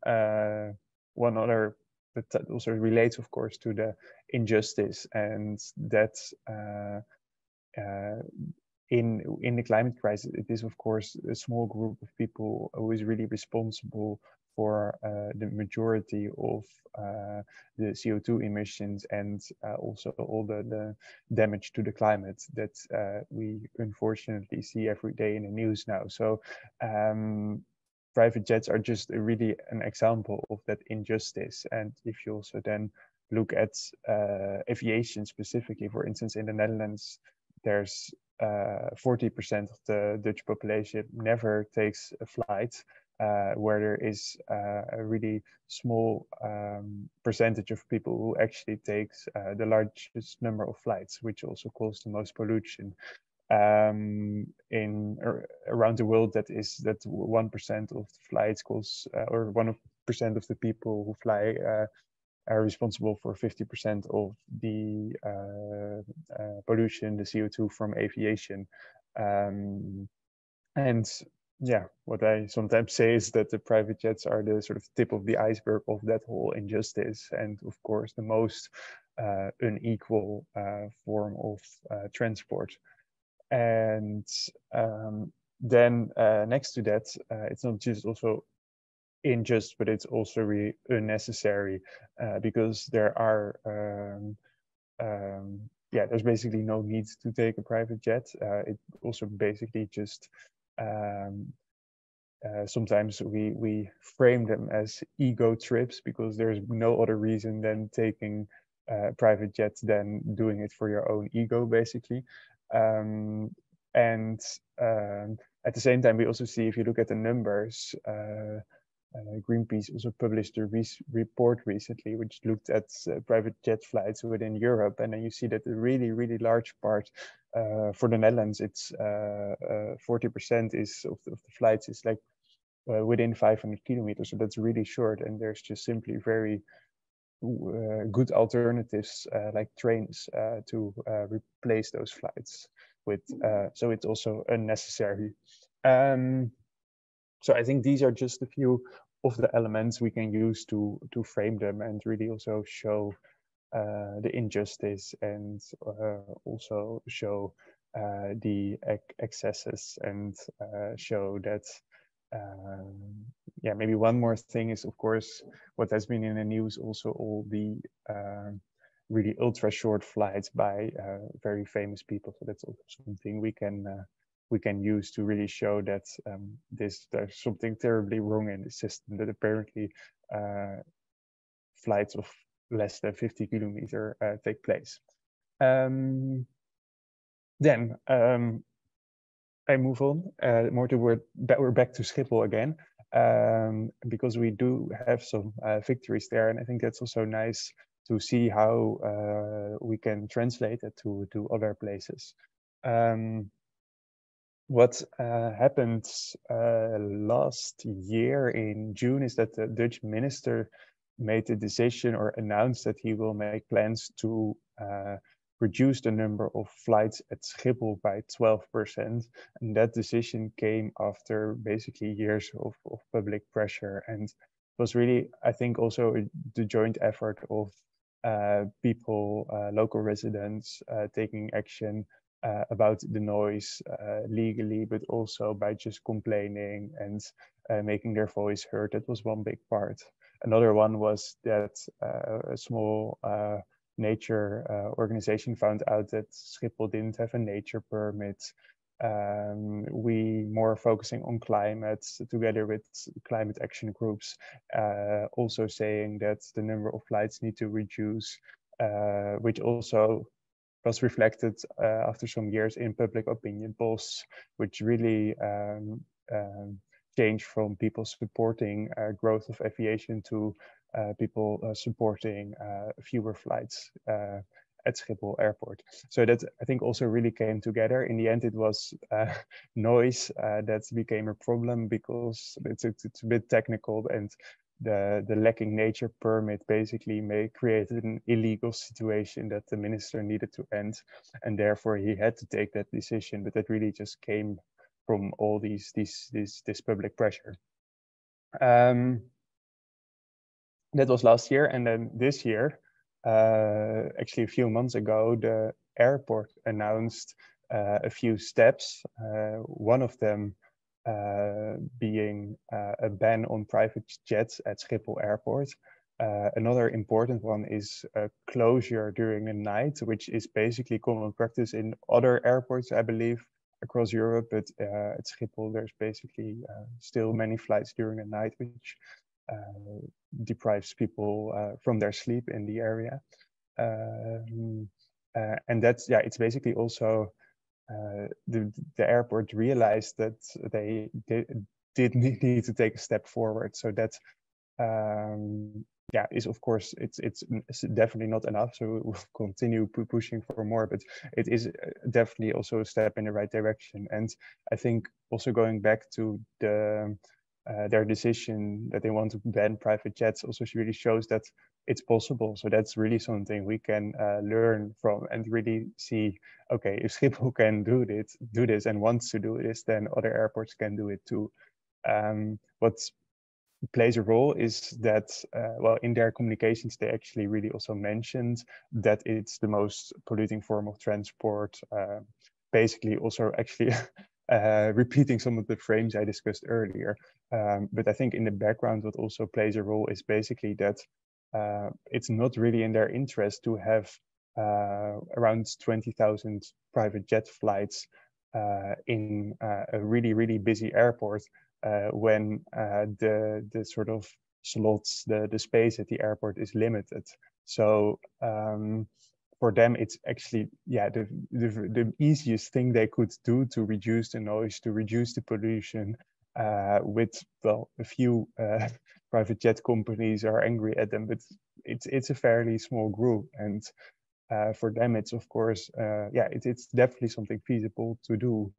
one other, but that also relates, of course, to the injustice, and that in the climate crisis, it is, of course, a small group of people who is really responsible for the majority of the CO2 emissions, and also all the damage to the climate that we unfortunately see every day in the news now. So private jets are just really an example of that injustice. And if you also then look at aviation specifically, for instance, in the Netherlands, there's 40% of the Dutch population never takes a flight. where there is a really small percentage of people who actually takes the largest number of flights, which also causes the most pollution. Around the world, that 1% of the flights cause, or 1% of the people who fly are responsible for 50% of the pollution, the CO2 from aviation. And yeah, what I sometimes say is that the private jets are the sort of tip of the iceberg of that whole injustice, and of course the most unequal form of transport. And then next to that, it's not just also unjust, but it's also really unnecessary, because there are there's basically no need to take a private jet. It also basically just sometimes we frame them as ego trips, because there's no other reason than taking private jets than doing it for your own ego, basically. And at the same time, we also see, if you look at the numbers, Greenpeace also published a report recently, which looked at private jet flights within Europe, and then you see that a really, really large part, for the Netherlands, it's 40% of the flights is like within 500 kilometers, so that's really short, and there's just simply very good alternatives like trains to replace those flights with. So it's also unnecessary. So I think these are just a few of the elements we can use to frame them and really also show the injustice, and also show the excesses, and show that yeah, maybe one more thing is, of course, what has been in the news, also all the really ultra short flights by very famous people. So that's also something we can use to really show that there's something terribly wrong in the system, that apparently flights of less than 50 kilometers take place. Then I move on more toward that we're back to Schiphol again, because we do have some victories there, and I think that's also nice to see how we can translate it to other places. What happened last year in June is that the Dutch minister made the decision, or announced that he will make plans to reduce the number of flights at Schiphol by 12%. And that decision came after basically years of public pressure. And it was really, I think, also the joint effort of people, local residents, taking action about the noise legally, but also by just complaining and making their voice heard. That was one big part. Another one was that a small nature organization found out that Schiphol didn't have a nature permit. We more focusing on climate together with climate action groups, also saying that the number of flights need to reduce, which also was reflected after some years in public opinion polls, which really changed from people supporting growth of aviation to people supporting fewer flights at Schiphol Airport. So that, I think, also really came together. In the end, it was noise that became a problem, because it's a bit technical, and the lacking nature permit basically created an illegal situation that the minister needed to end, and therefore he had to take that decision. But that really just came from all this public pressure. That was last year, and then this year, actually a few months ago, the airport announced a few steps. One of them being a ban on private jets at Schiphol Airport. Another important one is a closure during the night, which is basically common practice in other airports, I believe, across Europe. But at Schiphol, there's basically still many flights during the night, which deprives people from their sleep in the area. And that's, yeah, it's basically also the airport realized that did need to take a step forward. So that yeah, is of course it's definitely not enough. So we'll continue pushing for more, but it is definitely also a step in the right direction. And I think also going back to the their decision that they want to ban private jets also really shows that it's possible. So that's really something we can learn from and really see, okay, if Schiphol can do this and wants to do this, then other airports can do it too. What plays a role is that, well, in their communications, they actually really also mentioned that it's the most polluting form of transport, basically also actually repeating some of the frames I discussed earlier. But I think in the background, what also plays a role is basically that it's not really in their interest to have around 20,000 private jet flights in a really, really busy airport when the sort of slots, the space at the airport is limited. So for them, it's actually, yeah, the easiest thing they could do to reduce the noise, to reduce the pollution, with, well, a few private jet companies are angry at them, but it's a fairly small group. And for them, it's of course, yeah, it's definitely something feasible to do.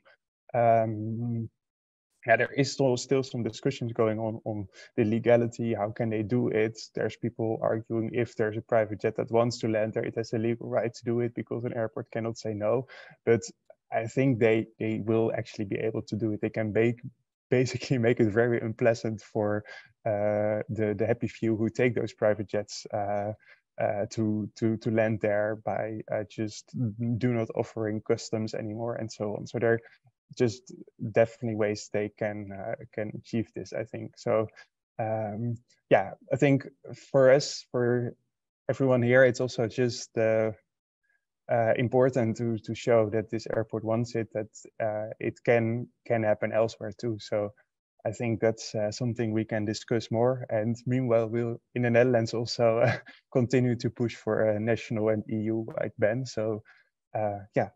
Yeah, there is still some discussions going on the legality. How can they do it? There's people arguing if there's a private jet that wants to land there, it has a legal right to do it because an airport cannot say no. But I think they will actually be able to do it. They can basically make it very unpleasant for the happy few who take those private jets to land there by just do not offering customs anymore and so on. So they're just definitely ways they can achieve this, I think. So yeah, I think for us, for everyone here, it's also just important to show that this airport wants it, that it can happen elsewhere too. So I think that's something we can discuss more. And meanwhile, we'll in the Netherlands also continue to push for a national and EU-wide ban. So yeah,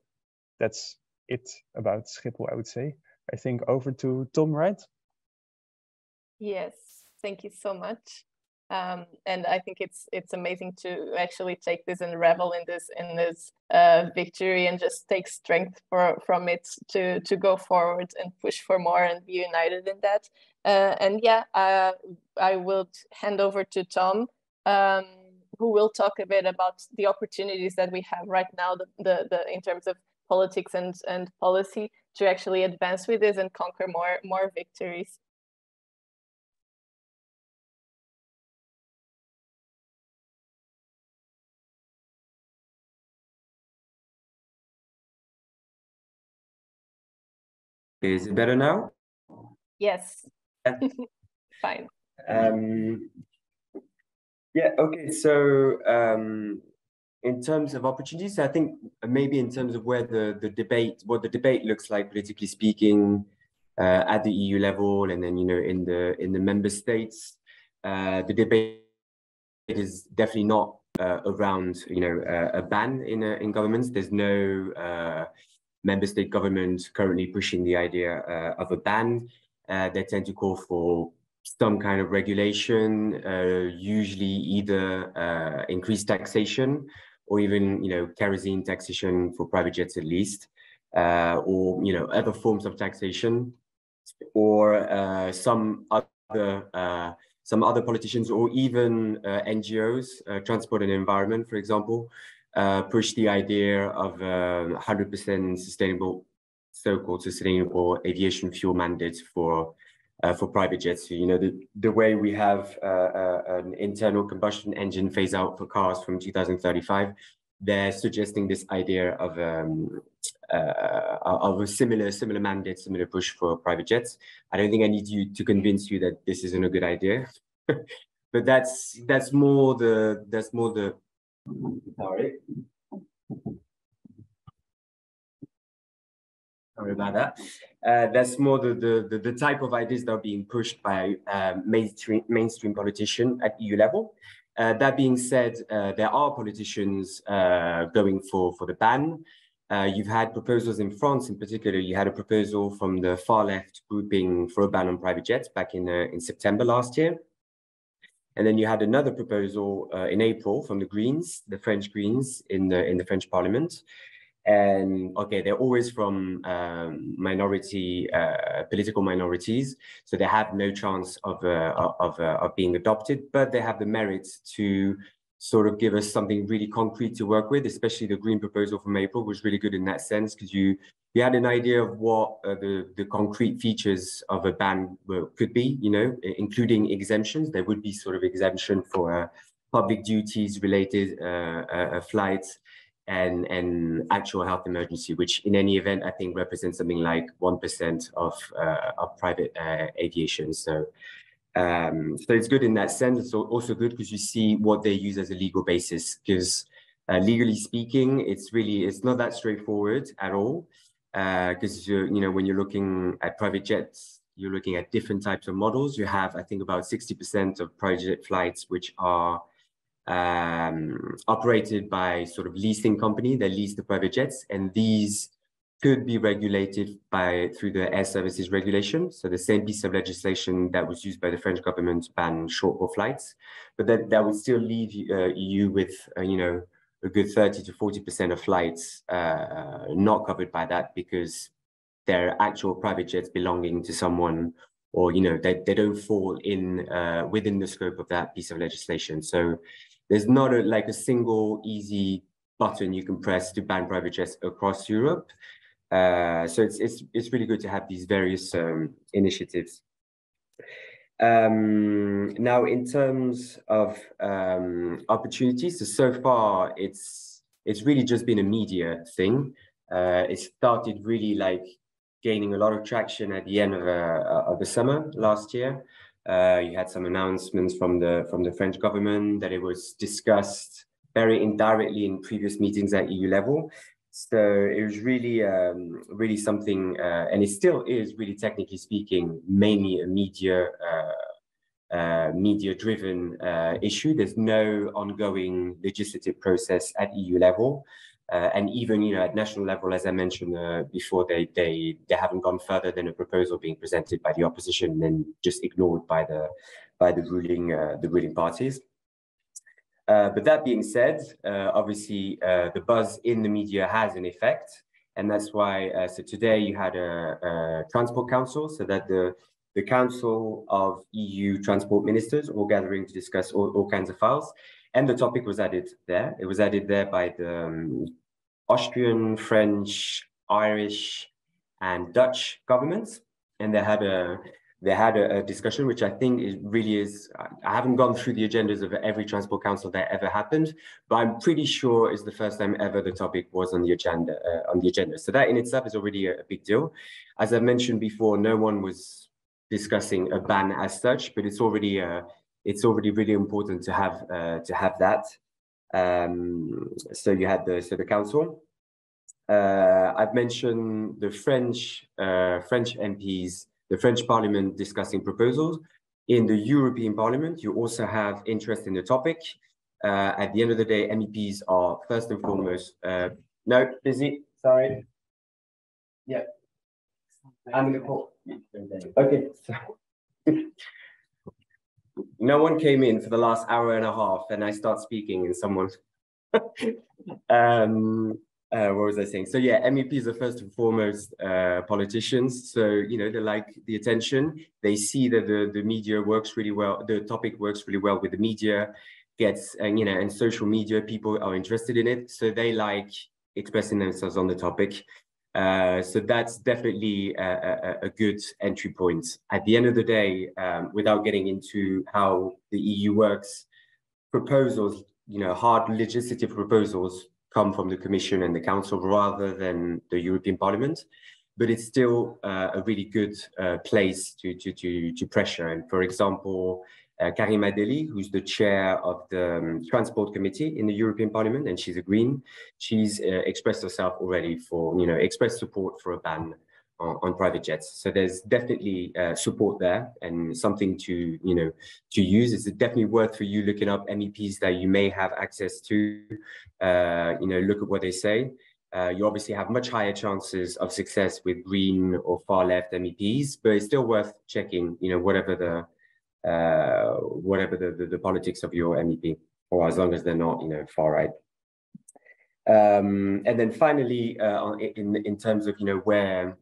that's it about Schiphol, I would say. I think over to Tom, right? Yes, thank you so much. And I think it's amazing to actually take this and revel in this victory and just take strength from it to go forward and push for more and be united in that. And yeah, I will hand over to Tom, who will talk a bit about the opportunities that we have right now, the in terms of politics and policy to actually advance with this and conquer more victories. Is it better now? Yes. Yeah. Fine. Yeah, okay. So in terms of opportunities, I think maybe in terms of where the debate, what the debate looks like politically speaking, at the EU level, and then, you know, in the member states, the debate is definitely not around, you know, a ban in governments. There's no member state government currently pushing the idea of a ban. They tend to call for some kind of regulation, usually either increased taxation or even, you know, kerosene taxation for private jets at least, or, you know, other forms of taxation, or some other politicians or even NGOs, Transport and Environment, for example, push the idea of 100% sustainable, so-called sustainable aviation fuel mandates for private jets. So, you know, the way we have an internal combustion engine phase out for cars from 2035, they're suggesting this idea of a similar mandate, similar push for private jets. I don't think I need you to convince you that this isn't a good idea, but that's more the sorry about that. That's more the type of ideas that are being pushed by mainstream politicians at EU level. That being said, there are politicians going for the ban. You've had proposals in France in particular. You had a proposal from the far left grouping for a ban on private jets back in September last year. And then you had another proposal in April from the Greens, the French Greens in the French Parliament. And okay, they're always from political minorities, so they have no chance of being adopted, but they have the merits to sort of give us something really concrete to work with. Especially the Green proposal from April was really good in that sense, because you had an idea of what the concrete features of a ban could be, you know, including exemptions. There would be sort of exemption for public duties related flights and actual health emergency, which in any event, I think represents something like 1% of private aviation. So it's good in that sense. It's also good because you see what they use as a legal basis, because legally speaking, it's not that straightforward at all. Because you know, when you're looking at private jets, you're looking at different types of models. You have, I think, about 60% of private jet flights which are operated by sort of leasing company. They lease the private jets, and these could be regulated through the air services regulation. So the same piece of legislation that was used by the French government to ban short-haul flights, but that would still leave you with you know, a good 30 to 40% of flights not covered by that, because they're actual private jets belonging to someone, or you know, they don't fall in within the scope of that piece of legislation. So there's not like a single easy button you can press to ban private jets across Europe. So it's really good to have these various initiatives. Now, in terms of opportunities, so far it's really just been a media thing. It started really like gaining a lot of traction at the end of the summer last year. You had some announcements from the French government that it was discussed very indirectly in previous meetings at EU level. So it was really, really something, and it still is really, technically speaking, mainly a media-driven issue. There's no ongoing legislative process at EU level. And even, you know, at national level, as I mentioned before, they haven't gone further than a proposal being presented by the opposition and then just ignored by the ruling parties. But that being said, obviously the buzz in the media has an effect, and that's why. So today you had a transport council, so that the Council of EU Transport Ministers all gathering to discuss all kinds of files. And the topic was added there. It was added there by the Austrian, French, Irish, and Dutch governments. And they had a discussion, which I think really is, I haven't gone through the agendas of every transport council that ever happened, but I'm pretty sure it's the first time ever the topic was on the agenda. So that in itself is already a big deal. As I mentioned before, no one was discussing a ban as such, but it's already really important to have that. So you had the council. I've mentioned the French MPs, the French Parliament discussing proposals. In the European Parliament, you also have interest in the topic. At the end of the day, MEPs are first and foremost. No, busy. Sorry. Yeah, I'm in the call. Okay. No one came in for the last hour and a half, and I start speaking, and someone. What was I saying? So yeah, MEPs are first and foremost politicians. So you know, they like the attention. They see that the media works really well. The topic works really well with the media. Gets you know, and social media, people are interested in it, so they like expressing themselves on the topic. So that's definitely a good entry point. At the end of the day, without getting into how the EU works, proposals, you know, hard legislative proposals come from the Commission and the Council rather than the European Parliament. But it's still a really good place to pressure. And for example, Karima Delli, who's the chair of the Transport Committee in the European Parliament, and she's a Green, she's expressed herself already for, you know, expressed support for a ban on private jets. So there's definitely support there, and something to, you know, to use. It's definitely worth for you looking up MEPs that you may have access to, you know, look at what they say. you obviously have much higher chances of success with green or far left MEPs, but it's still worth checking, whatever the politics of your MEP, or as long as they're not, far right. And then finally, in terms of, where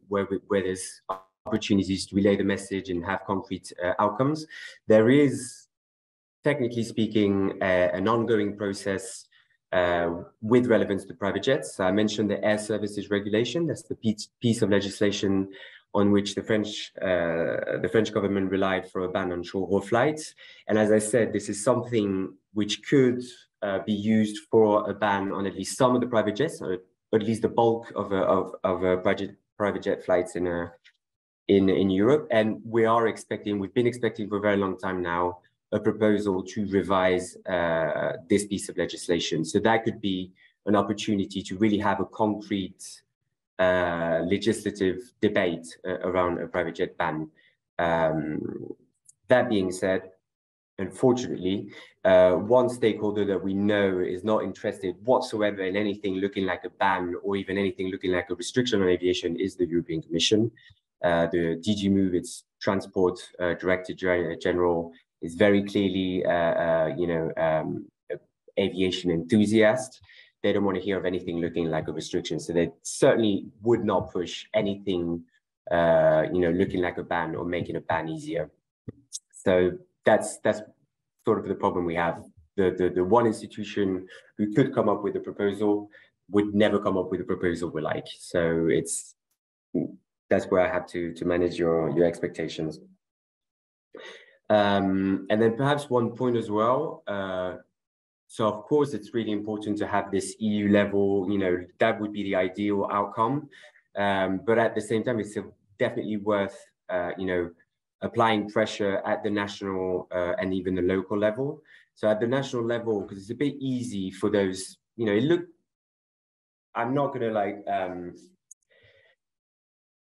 there's opportunities to relay the message and have concrete outcomes, there is, technically speaking, an ongoing process with relevance to private jets. I mentioned the air services regulation. That's the piece of legislation on which the French government relied for a ban on short-haul flights. And as I said, this is something which could be used for a ban on at least some of the private jets, or at least the bulk of private jet flights in Europe. And we've been expecting for a very long time now a proposal to revise this piece of legislation. So that could be an opportunity to really have a concrete legislative debate around a private jet ban. That being said, unfortunately, one stakeholder that we know is not interested whatsoever in anything looking like a ban or even anything looking like a restriction on aviation is the European Commission. The DG Move, its Transport Director General, is very clearly, aviation enthusiast. They don't want to hear of anything looking like a restriction. So they certainly would not push anything, looking like a ban or making a ban easier. So that's sort of the problem we have. The one institution who could come up with a proposal would never come up with a proposal we like. So that's where I have to manage your expectations. And then perhaps one point as well. So of course, it's really important to have this EU level, that would be the ideal outcome. But at the same time, it's definitely worth, applying pressure at the national and even the local level. So at the national level, because it's a bit easy for those, I'm not gonna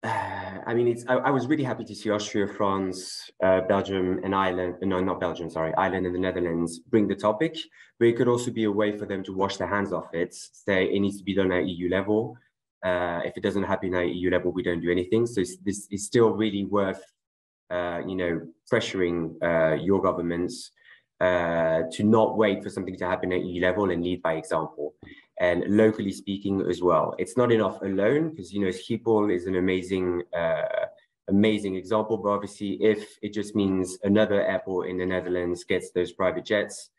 I was really happy to see Austria, France, Belgium and Ireland, no, not Belgium, sorry, Ireland and the Netherlands bring the topic, but it could also be a way for them to wash their hands off it, say it needs to be done at EU level. If it doesn't happen at EU level, we don't do anything. So this is still really worth, pressuring your governments to not wait for something to happen at EU level and lead by example. And locally speaking as well, it's not enough alone, because Schiphol is an amazing example. But obviously, if it just means another airport in the Netherlands gets those private jets,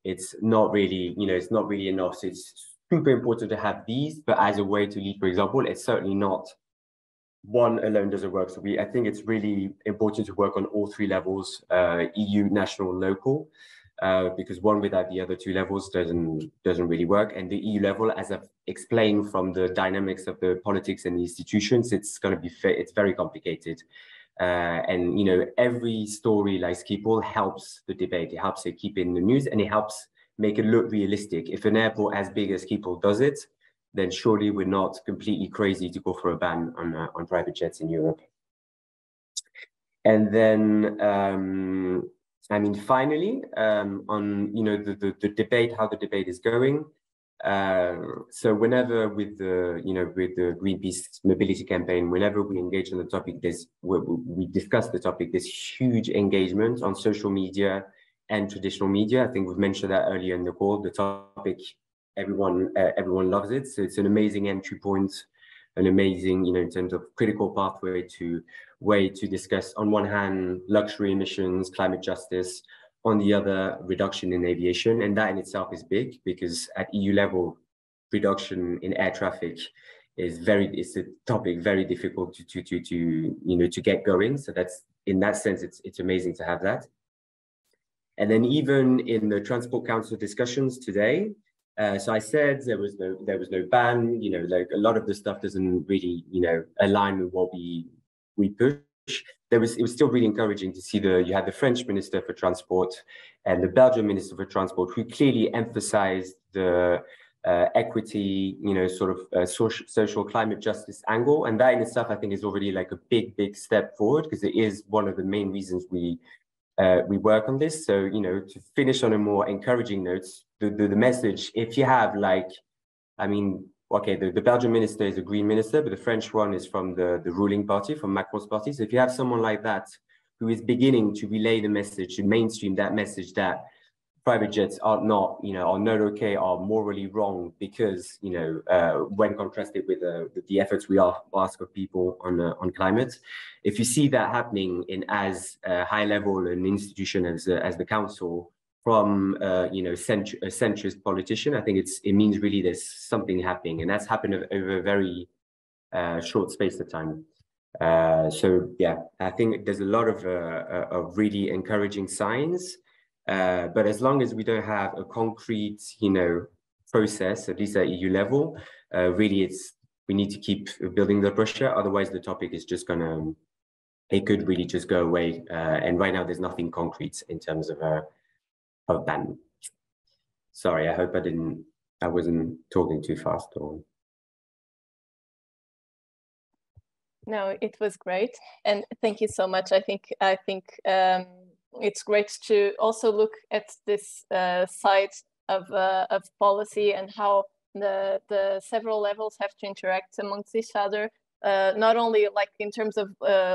it's not really, it's not really enough. So it's super important to have these, but as a way to lead, for example, it's certainly not one alone doesn't work. So I think it's really important to work on all three levels, EU, national, local. Because one without the other two levels doesn't really work. And the EU level, as I've explained from the dynamics of the politics and the institutions, it's very complicated. And every story like Schiphol helps the debate. It helps it keep in the news, and it helps make it look realistic. If an airport as big as Schiphol does it, then surely we're not completely crazy to go for a ban on private jets in Europe. And then finally, on the debate, how the debate is going. So whenever with the Greenpeace mobility campaign, whenever we engage on the topic, we discuss the topic. There's huge engagement on social media and traditional media. I think we've mentioned that earlier in the call. The topic, everyone loves it. So it's an amazing entry point, an amazing, in terms of critical way to discuss, on one hand, luxury emissions, climate justice, on the other, reduction in aviation. And that in itself is big, because at EU level, reduction in air traffic it's a topic very difficult to get going. So that's, in that sense, it's amazing to have that. And then even in the Transport Council discussions today, so I said there was no ban, like a lot of the stuff doesn't really, align with what we push. It was still really encouraging to see you had the French Minister for Transport and the Belgian Minister for Transport, who clearly emphasized the equity, social climate justice angle. And that in itself, I think, is already like a big step forward, because it is one of the main reasons we work on this. So, to finish on a more encouraging note, the message, if you have okay, the Belgian minister is a Green minister, but the French one is from the ruling party, from Macron's party. So if you have someone like that who is beginning to relay the message, to mainstream that message that private jets are not, are not okay, are morally wrong, because, when contrasted with the efforts we ask of people on climate, if you see that happening in as high level an institution as the council from a centrist politician, I think it means really there's something happening, and that's happened over a very short space of time. So yeah, I think there's a lot of really encouraging signs. But as long as we don't have a concrete, process, at least at EU level, really we need to keep building the pressure. Otherwise, the topic is just it could really just go away. And right now, there's nothing concrete in terms of ban. Sorry, I hope I wasn't talking too fast or. No, it was great, and thank you so much. I think it's great to also look at this side of policy and how the several levels have to interact amongst each other. Not only like in terms of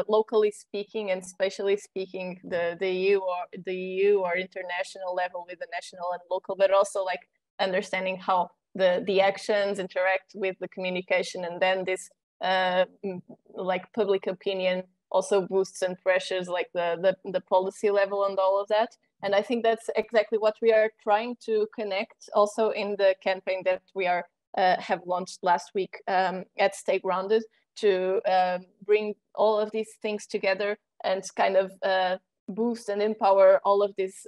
locally speaking and spatially speaking, the EU or international level with the national and local, but also like understanding how the actions interact with the communication, and then this like public opinion also boosts and pressures like the policy level and all of that. And I think that's exactly what we are trying to connect also in the campaign that we have launched last week at Stay Grounded, to bring all of these things together and kind of boost and empower all of these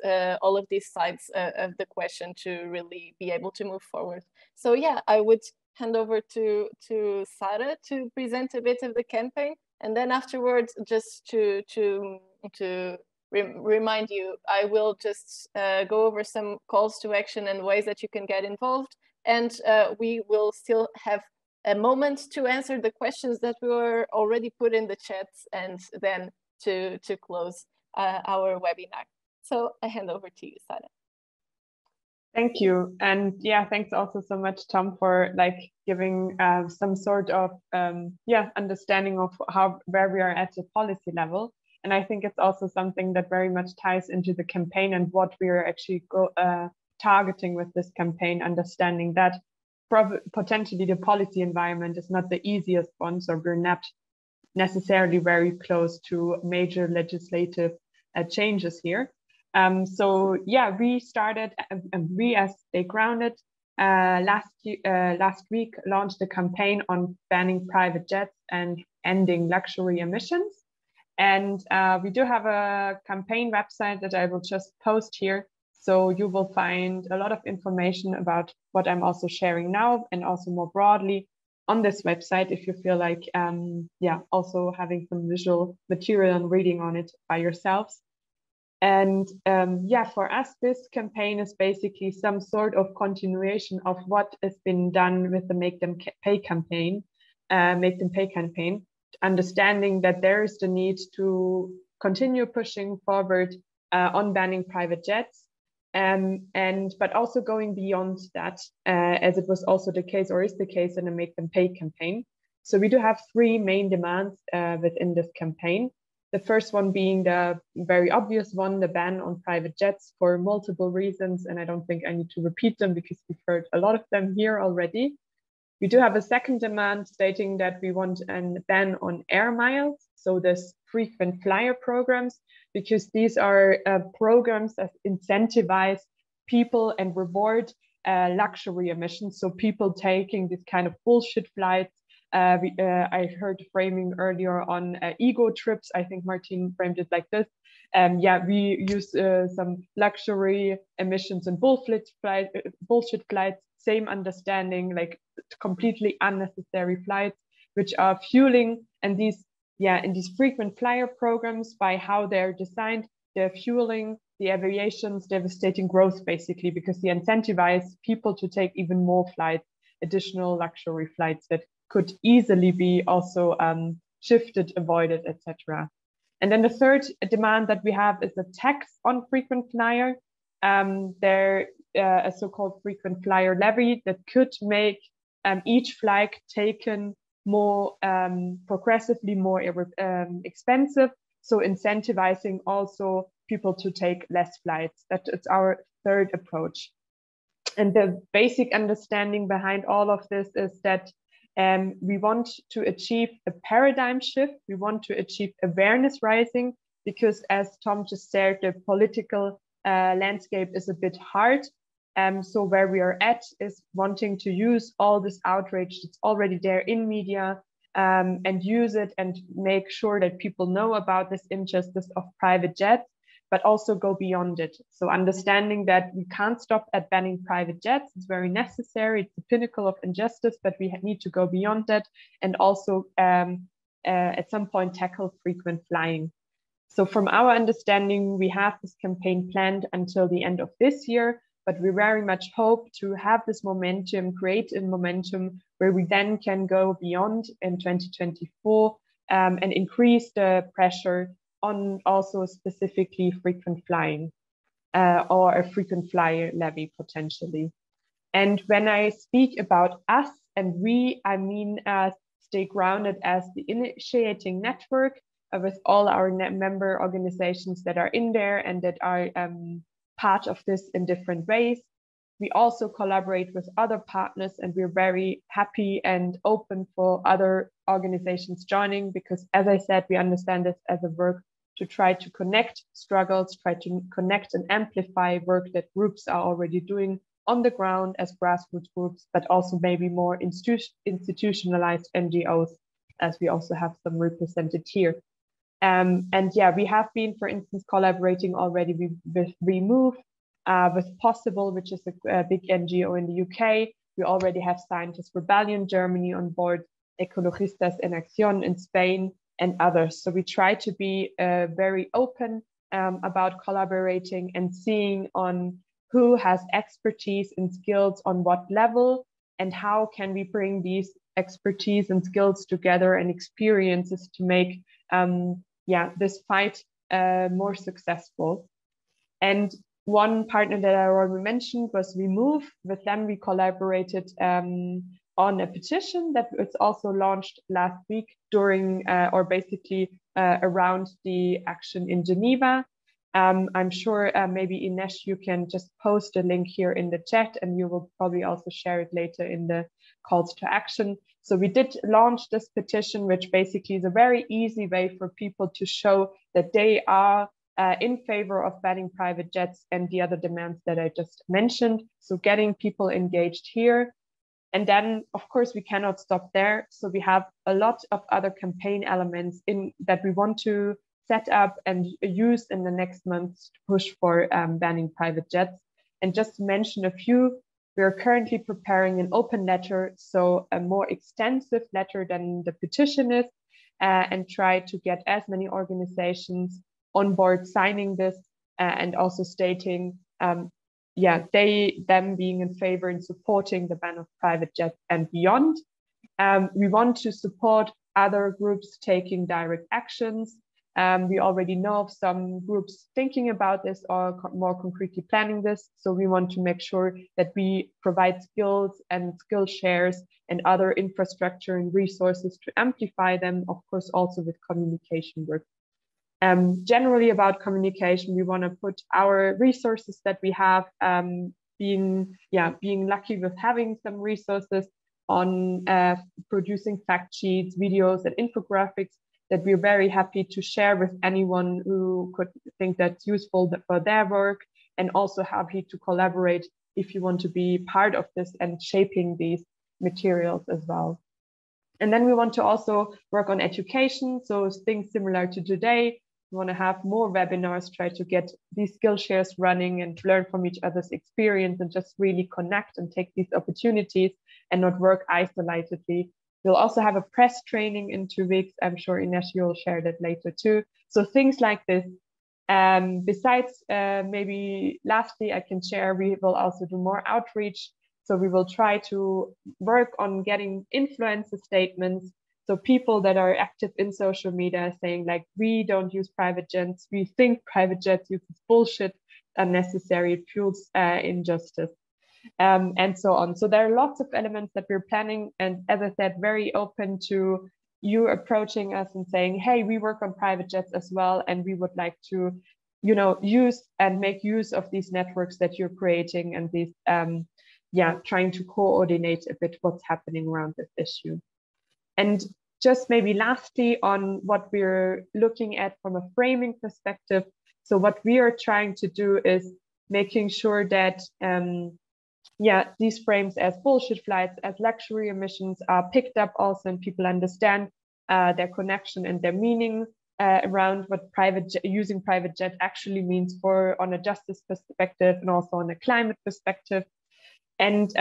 sides of the question to really be able to move forward. So yeah, I would hand over to Sarah to present a bit of the campaign, and then afterwards, just to remind you, I will just go over some calls to action and ways that you can get involved, and we will still have a moment to answer the questions that were already put in the chat, and then to close our webinar. So I hand over to you, Sarah. Thank you. And yeah, thanks also so much, Tom, for giving some sort of understanding of where we are at the policy level. And I think it's also something that very much ties into the campaign and what we are actually targeting with this campaign, understanding that potentially the policy environment is not the easiest one, so we're not necessarily very close to major legislative changes here. So yeah, we started, we as Stay Grounded last week launched a campaign on banning private jets and ending luxury emissions. And we do have a campaign website that I will just post here. So you will find a lot of information about what I'm also sharing now, and also more broadly on this website, if you feel like, also having some visual material and reading on it by yourselves. And for us, this campaign is basically some sort of continuation of what has been done with the Make Them Pay campaign, understanding that there is the need to continue pushing forward on banning private jets, but also going beyond that, as it was also the case, or is the case, in the Make Them Pay campaign. So we do have three main demands within this campaign. The first one being the very obvious one, the ban on private jets, for multiple reasons. And I don't think I need to repeat them because we've heard a lot of them here already. We do have a second demand stating that we want a ban on air miles. So this frequent flyer programs, because these are programs that incentivize people and reward luxury emissions. So people taking this kind of bullshit flights. I heard framing earlier on ego trips. I think Martin framed it like this. We use some luxury emissions and bullshit flights, same understanding, like completely unnecessary flights, which are fueling, and these frequent flyer programs, by how they're designed, they're fueling the aviation's devastating growth, basically, because they incentivize people to take even more flights, additional luxury flights that could easily be also shifted, avoided, etc. And then the third demand that we have is a tax on frequent flyer. A so-called frequent flyer levy that could make each flight taken more progressively more expensive. So incentivizing also people to take less flights. That's our third approach. And the basic understanding behind all of this is that we want to achieve a paradigm shift. We want to achieve awareness rising, because as Tom just said, the political landscape is a bit hard. So where we are at is wanting to use all this outrage that's already there in media and use it and make sure that people know about this injustice of private jets, but also go beyond it. So understanding that we can't stop at banning private jets, it's very necessary, it's the pinnacle of injustice, but we need to go beyond that and also at some point tackle frequent flying. So from our understanding, we have this campaign planned until the end of this year, but we very much hope to have this momentum, create a momentum where we then can go beyond in 2024 and increase the pressure on also specifically frequent flying or a frequent flyer levy potentially. And when I speak about us and we, I mean stay grounded as the initiating network with all our member organizations that are in there and that are part of this in different ways. We also collaborate with other partners, and we're very happy and open for other organizations joining, because as I said, we understand this as a work to try to connect struggles, try to connect and amplify work that groups are already doing on the ground as grassroots groups, but also maybe more institutionalized NGOs, as we also have some represented here. And yeah, we have been, for instance, collaborating already with Remove, with Possible, which is a big NGO in the UK. We already have Scientist Rebellion Germany on board, Ecologistas en Acción in Spain, and others. So we try to be very open about collaborating and seeing on who has expertise and skills on what level, and how can we bring these expertise and skills together and experiences to make this fight more successful. And one partner that I already mentioned was Remove. With them, we collaborated on a petition that was also launched last week during or basically around the action in Geneva. I'm sure maybe Ines, you can just post a link here in the chat, and you will probably also share it later in the calls to action. So we did launch this petition, which basically is a very easy way for people to show that they are in favor of banning private jets and the other demands that I just mentioned. So getting people engaged here. And then, of course, we cannot stop there. So we have a lot of other campaign elements in that we want to set up and use in the next months to push for banning private jets. And just to mention a few, we are currently preparing an open letter, so a more extensive letter than the petition is, and try to get as many organizations on board signing this and also stating, them being in favor and supporting the ban of private jets and beyond. We want to support other groups taking direct actions. We already know of some groups thinking about this or more concretely planning this. So we want to make sure that we provide skills and skill shares and other infrastructure and resources to amplify them, of course, also with communication work. Generally about communication, we want to put our resources that we have, being lucky with having some resources on producing fact sheets, videos, and infographics that we're very happy to share with anyone who could think that's useful for their work, and also happy to collaborate if you want to be part of this and shaping these materials as well. And then we want to also work on education. So things similar to today, we want to have more webinars, try to get these skill shares running and learn from each other's experience and just really connect and take these opportunities and not work isolatedly. We'll also have a press training in 2 weeks. I'm sure Ines, you'll share that later too. So things like this. Besides, maybe lastly, I can share, we will also do more outreach. So we will try to work on getting influencer statements. So people that are active in social media saying like, we don't use private jets. We think private jets use bullshit, unnecessary, it fuels injustice. and so on. So there are lots of elements that we're planning, and as I said, very open to you approaching us and saying, hey, we work on private jets as well, and we would like to, you know, use and make use of these networks that you're creating, and these trying to coordinate a bit what's happening around this issue. And just maybe lastly on what we're looking at from a framing perspective. So what we are trying to do is making sure that these frames as bullshit flights, as luxury emissions are picked up also, and people understand their connection and their meaning around what using private jet actually means on a justice perspective and also on a climate perspective. And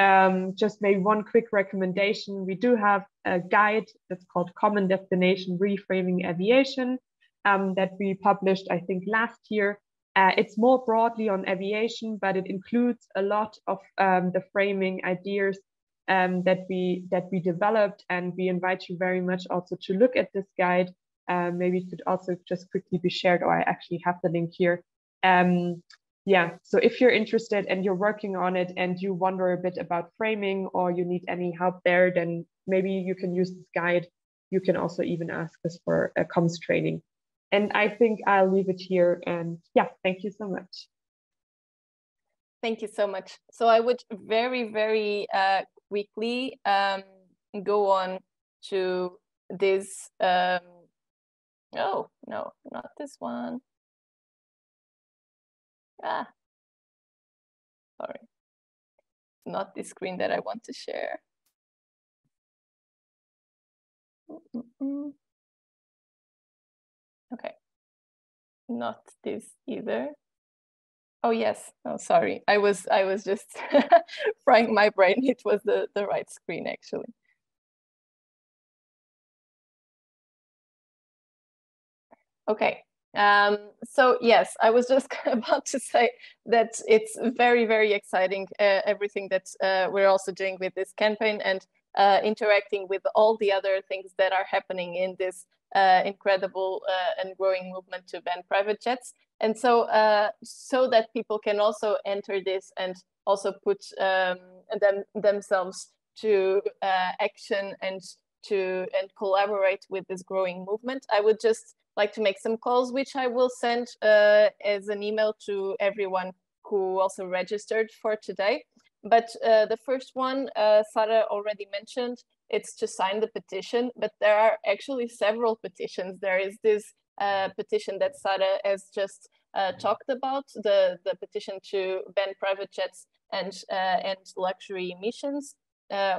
just maybe one quick recommendation, we do have a guide that's called Common Destination Reframing Aviation that we published, I think, last year. It's more broadly on aviation, but it includes a lot of the framing ideas that we developed, and we invite you very much also to look at this guide. Maybe it could also just quickly be shared, or I actually have the link here. So if you're interested and you're working on it and you wonder a bit about framing, or you need any help there, then maybe you can use this guide. You can also even ask us for a comms training. And I think I'll leave it here. And thank you so much. Thank you so much. So I would very, very quickly go on to this. Oh, no, not this one. Sorry, not the screen that I want to share. Okay, not this either. Oh yes, oh sorry, I was just frying my brain. It was the right screen actually. Okay. So yes, I was just about to say that it's very, very exciting, everything that we're also doing with this campaign, and interacting with all the other things that are happening in this incredible and growing movement to ban private jets. And so so that people can also enter this and also put themselves to action and collaborate with this growing movement, I would just like to make some calls, which I will send as an email to everyone who also registered for today. But the first one, Sarah already mentioned, it's to sign the petition, but there are actually several petitions. There is this petition that Sarah has just talked about, the petition to ban private jets and luxury emissions,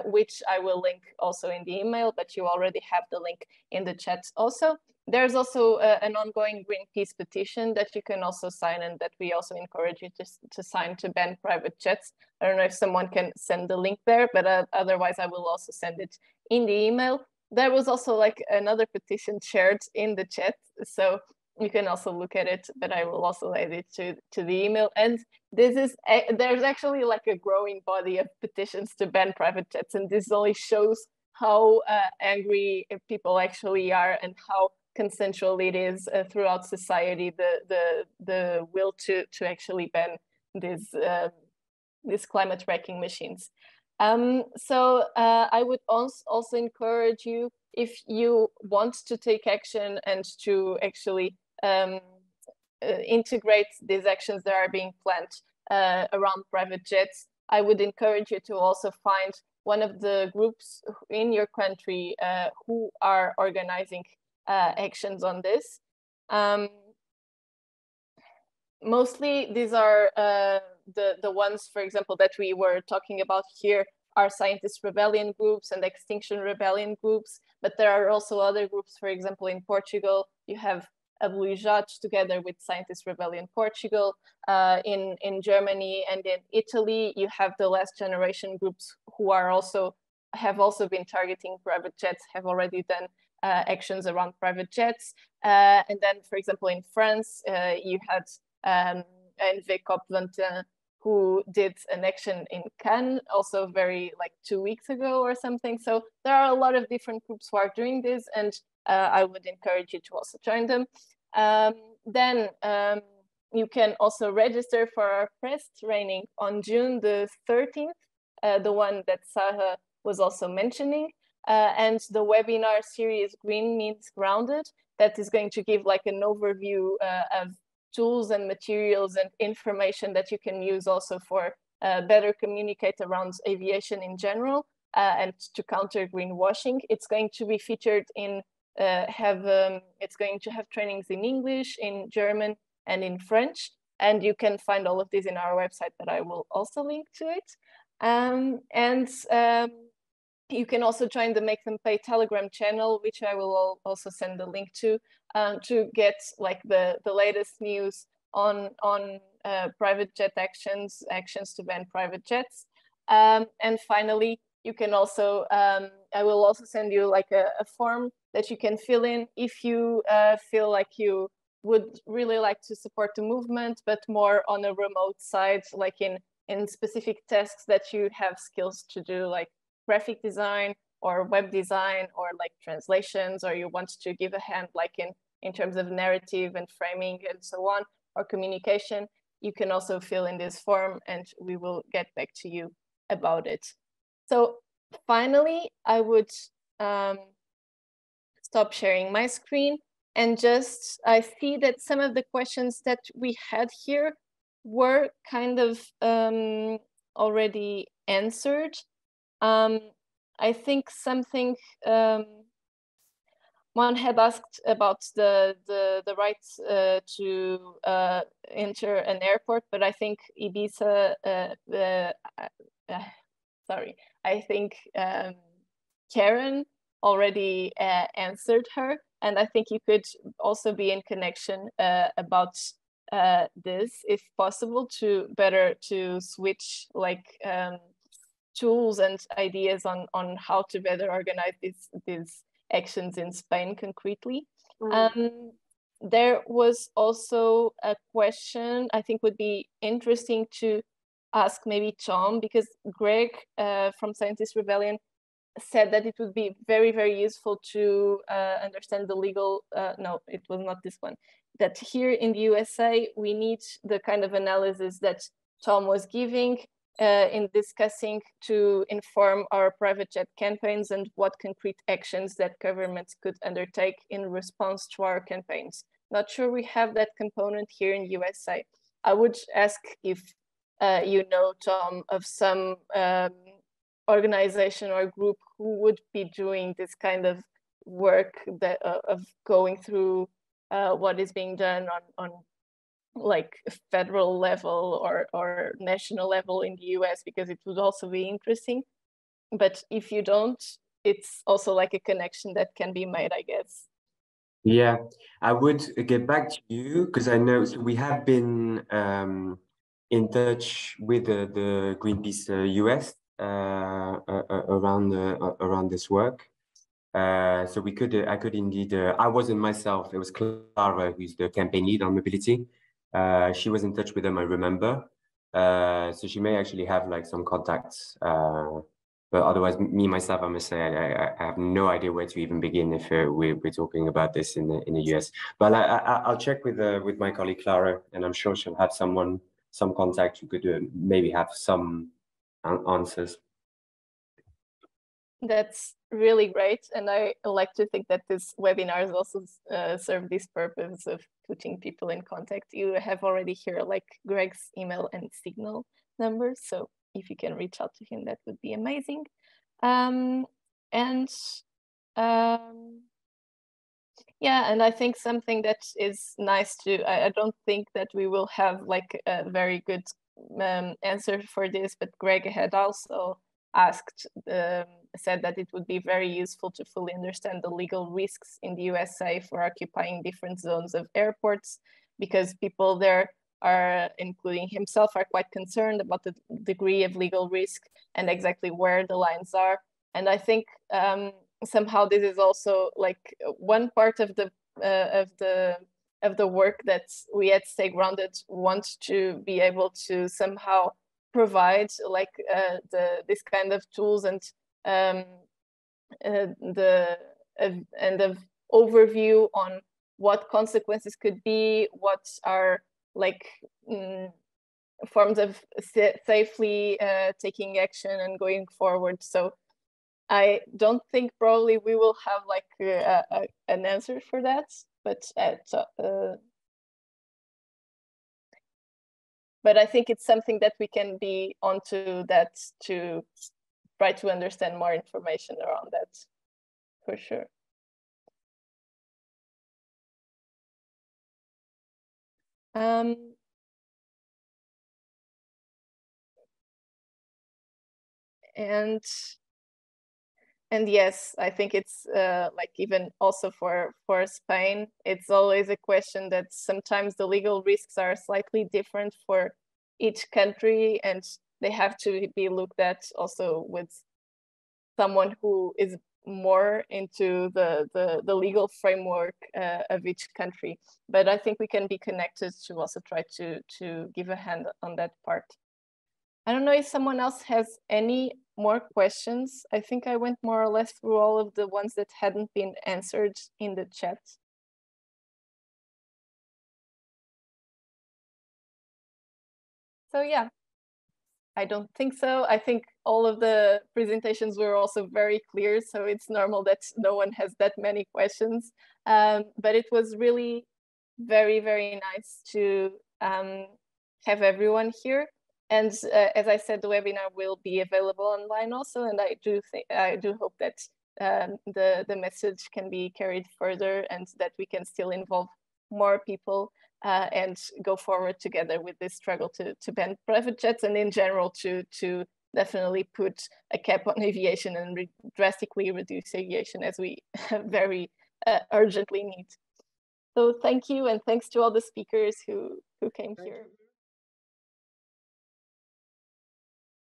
which I will link also in the email, but you already have the link in the chat also. There's also an ongoing Greenpeace petition that you can also sign, and that we also encourage you to sign to ban private jets. I don't know if someone can send the link there, but otherwise I will also send it in the email. There was also like another petition shared in the chat, so you can also look at it, but I will also add it to the email. And this is, there's actually like a growing body of petitions to ban private jets, and this only shows how angry people actually are, and how consensual it is throughout society, the will to actually ban these climate wrecking machines. So I would also encourage you, if you want to take action and to actually integrate these actions that are being planned around private jets, I would encourage you to also find one of the groups in your country who are organizing actions on this. Mostly these are the ones, for example, that we were talking about here are scientist rebellion groups and extinction rebellion groups, but there are also other groups. For example, in Portugal, you have Abluijat together with Scientist Rebellion Portugal. In Germany and in Italy, you have the Last Generation groups who have also been targeting private jets, have already done actions around private jets. And then, for example, in France, you had NV COP21, who did an action in Cannes, also very like 2 weeks ago or something. So there are a lot of different groups who are doing this, and I would encourage you to also join them. Then You can also register for our press training on June the 13th, the one that Saha was also mentioning, and the webinar series Green Means Grounded, that is going to give like an overview of tools and materials and information that you can use also for better communicate around aviation in general and to counter greenwashing. It's going to be featured in, it's going to have trainings in English, in German, and in French. And you can find all of this in our website, but I will also link to it. You can also join the Make Them Pay Telegram channel, which I will also send the link to get like the latest news on private jet actions to ban private jets. And finally, you can also, I will also send you like a form that you can fill in if you feel like you would really like to support the movement, but more on a remote side, like in specific tasks that you have skills to do, like graphic design or web design or like translations, or you want to give a hand like in terms of narrative and framing and so on, or communication. You can also fill in this form and we will get back to you about it. So finally, I would stop sharing my screen and just, I see that some of the questions that we had here were kind of already answered. I think something one had asked about the right to enter an airport, but I think Ibiza, sorry, I think Karen already answered her, and I think you could also be in connection about this, if possible, to better to switch like tools and ideas on how to better organize these actions in Spain concretely. There was also a question I think would be interesting to ask maybe Tom, because Greg from Scientist Rebellion said that it would be very, very useful to understand the legal, no, it was not this one, that here in the USA, we need the kind of analysis that Tom was giving in discussing to inform our private jet campaigns and what concrete actions that governments could undertake in response to our campaigns. Not sure we have that component here in USA. I would ask if you know, Tom, of some organization or group who would be doing this kind of work that of going through what is being done on like federal level or national level in the US, because it would also be interesting. But if you don't, it's also like a connection that can be made, I guess. Yeah, I would get back to you because I know we have been in touch with the Greenpeace US around this work. So I could indeed, I wasn't myself, it was Clara, who's the campaign lead on mobility. She was in touch with them, I remember. So she may actually have like some contacts. But otherwise, myself, I must say, I have no idea where to even begin if we're talking about this in the US. But I'll check with my colleague Clara, and I'm sure she'll have some contact who could maybe have some answers. That's really great, and I like to think that this webinars also serve this purpose of putting people in contact. You have already here like Greg's email and Signal number, so if you can reach out to him, that would be amazing. Yeah, and I think something that is nice to, I don't think that we will have like a very good answer for this, but Greg had also asked, said that it would be very useful to fully understand the legal risks in the USA for occupying different zones of airports, because people there are, including himself, are quite concerned about the degree of legal risk and exactly where the lines are. And I think somehow this is also like one part of the work that we at Stay Grounded want to be able to somehow provide, like this kind of tools and the overview on what consequences could be, what are like forms of safely taking action and going forward. So I don't think probably we will have like an answer for that, but I think it's something that we can be onto that to try to understand more information around that, for sure. And yes, I think it's like even also for Spain, it's always a question that sometimes the legal risks are slightly different for each country, and they have to be looked at also with someone who is more into the legal framework of each country. But I think we can be connected to also try to give a hand on that part. I don't know if someone else has any more questions. I think I went more or less through all of the ones that hadn't been answered in the chat. So yeah, I don't think so. I think all of the presentations were also very clear, so it's normal that no one has that many questions. But it was really very, very nice to have everyone here. And as I said, the webinar will be available online also, and I do hope that the message can be carried further and that we can still involve more people and go forward together with this struggle to ban private jets, and in general to definitely put a cap on aviation and drastically reduce aviation, as we very urgently need. So thank you, and thanks to all the speakers who came here.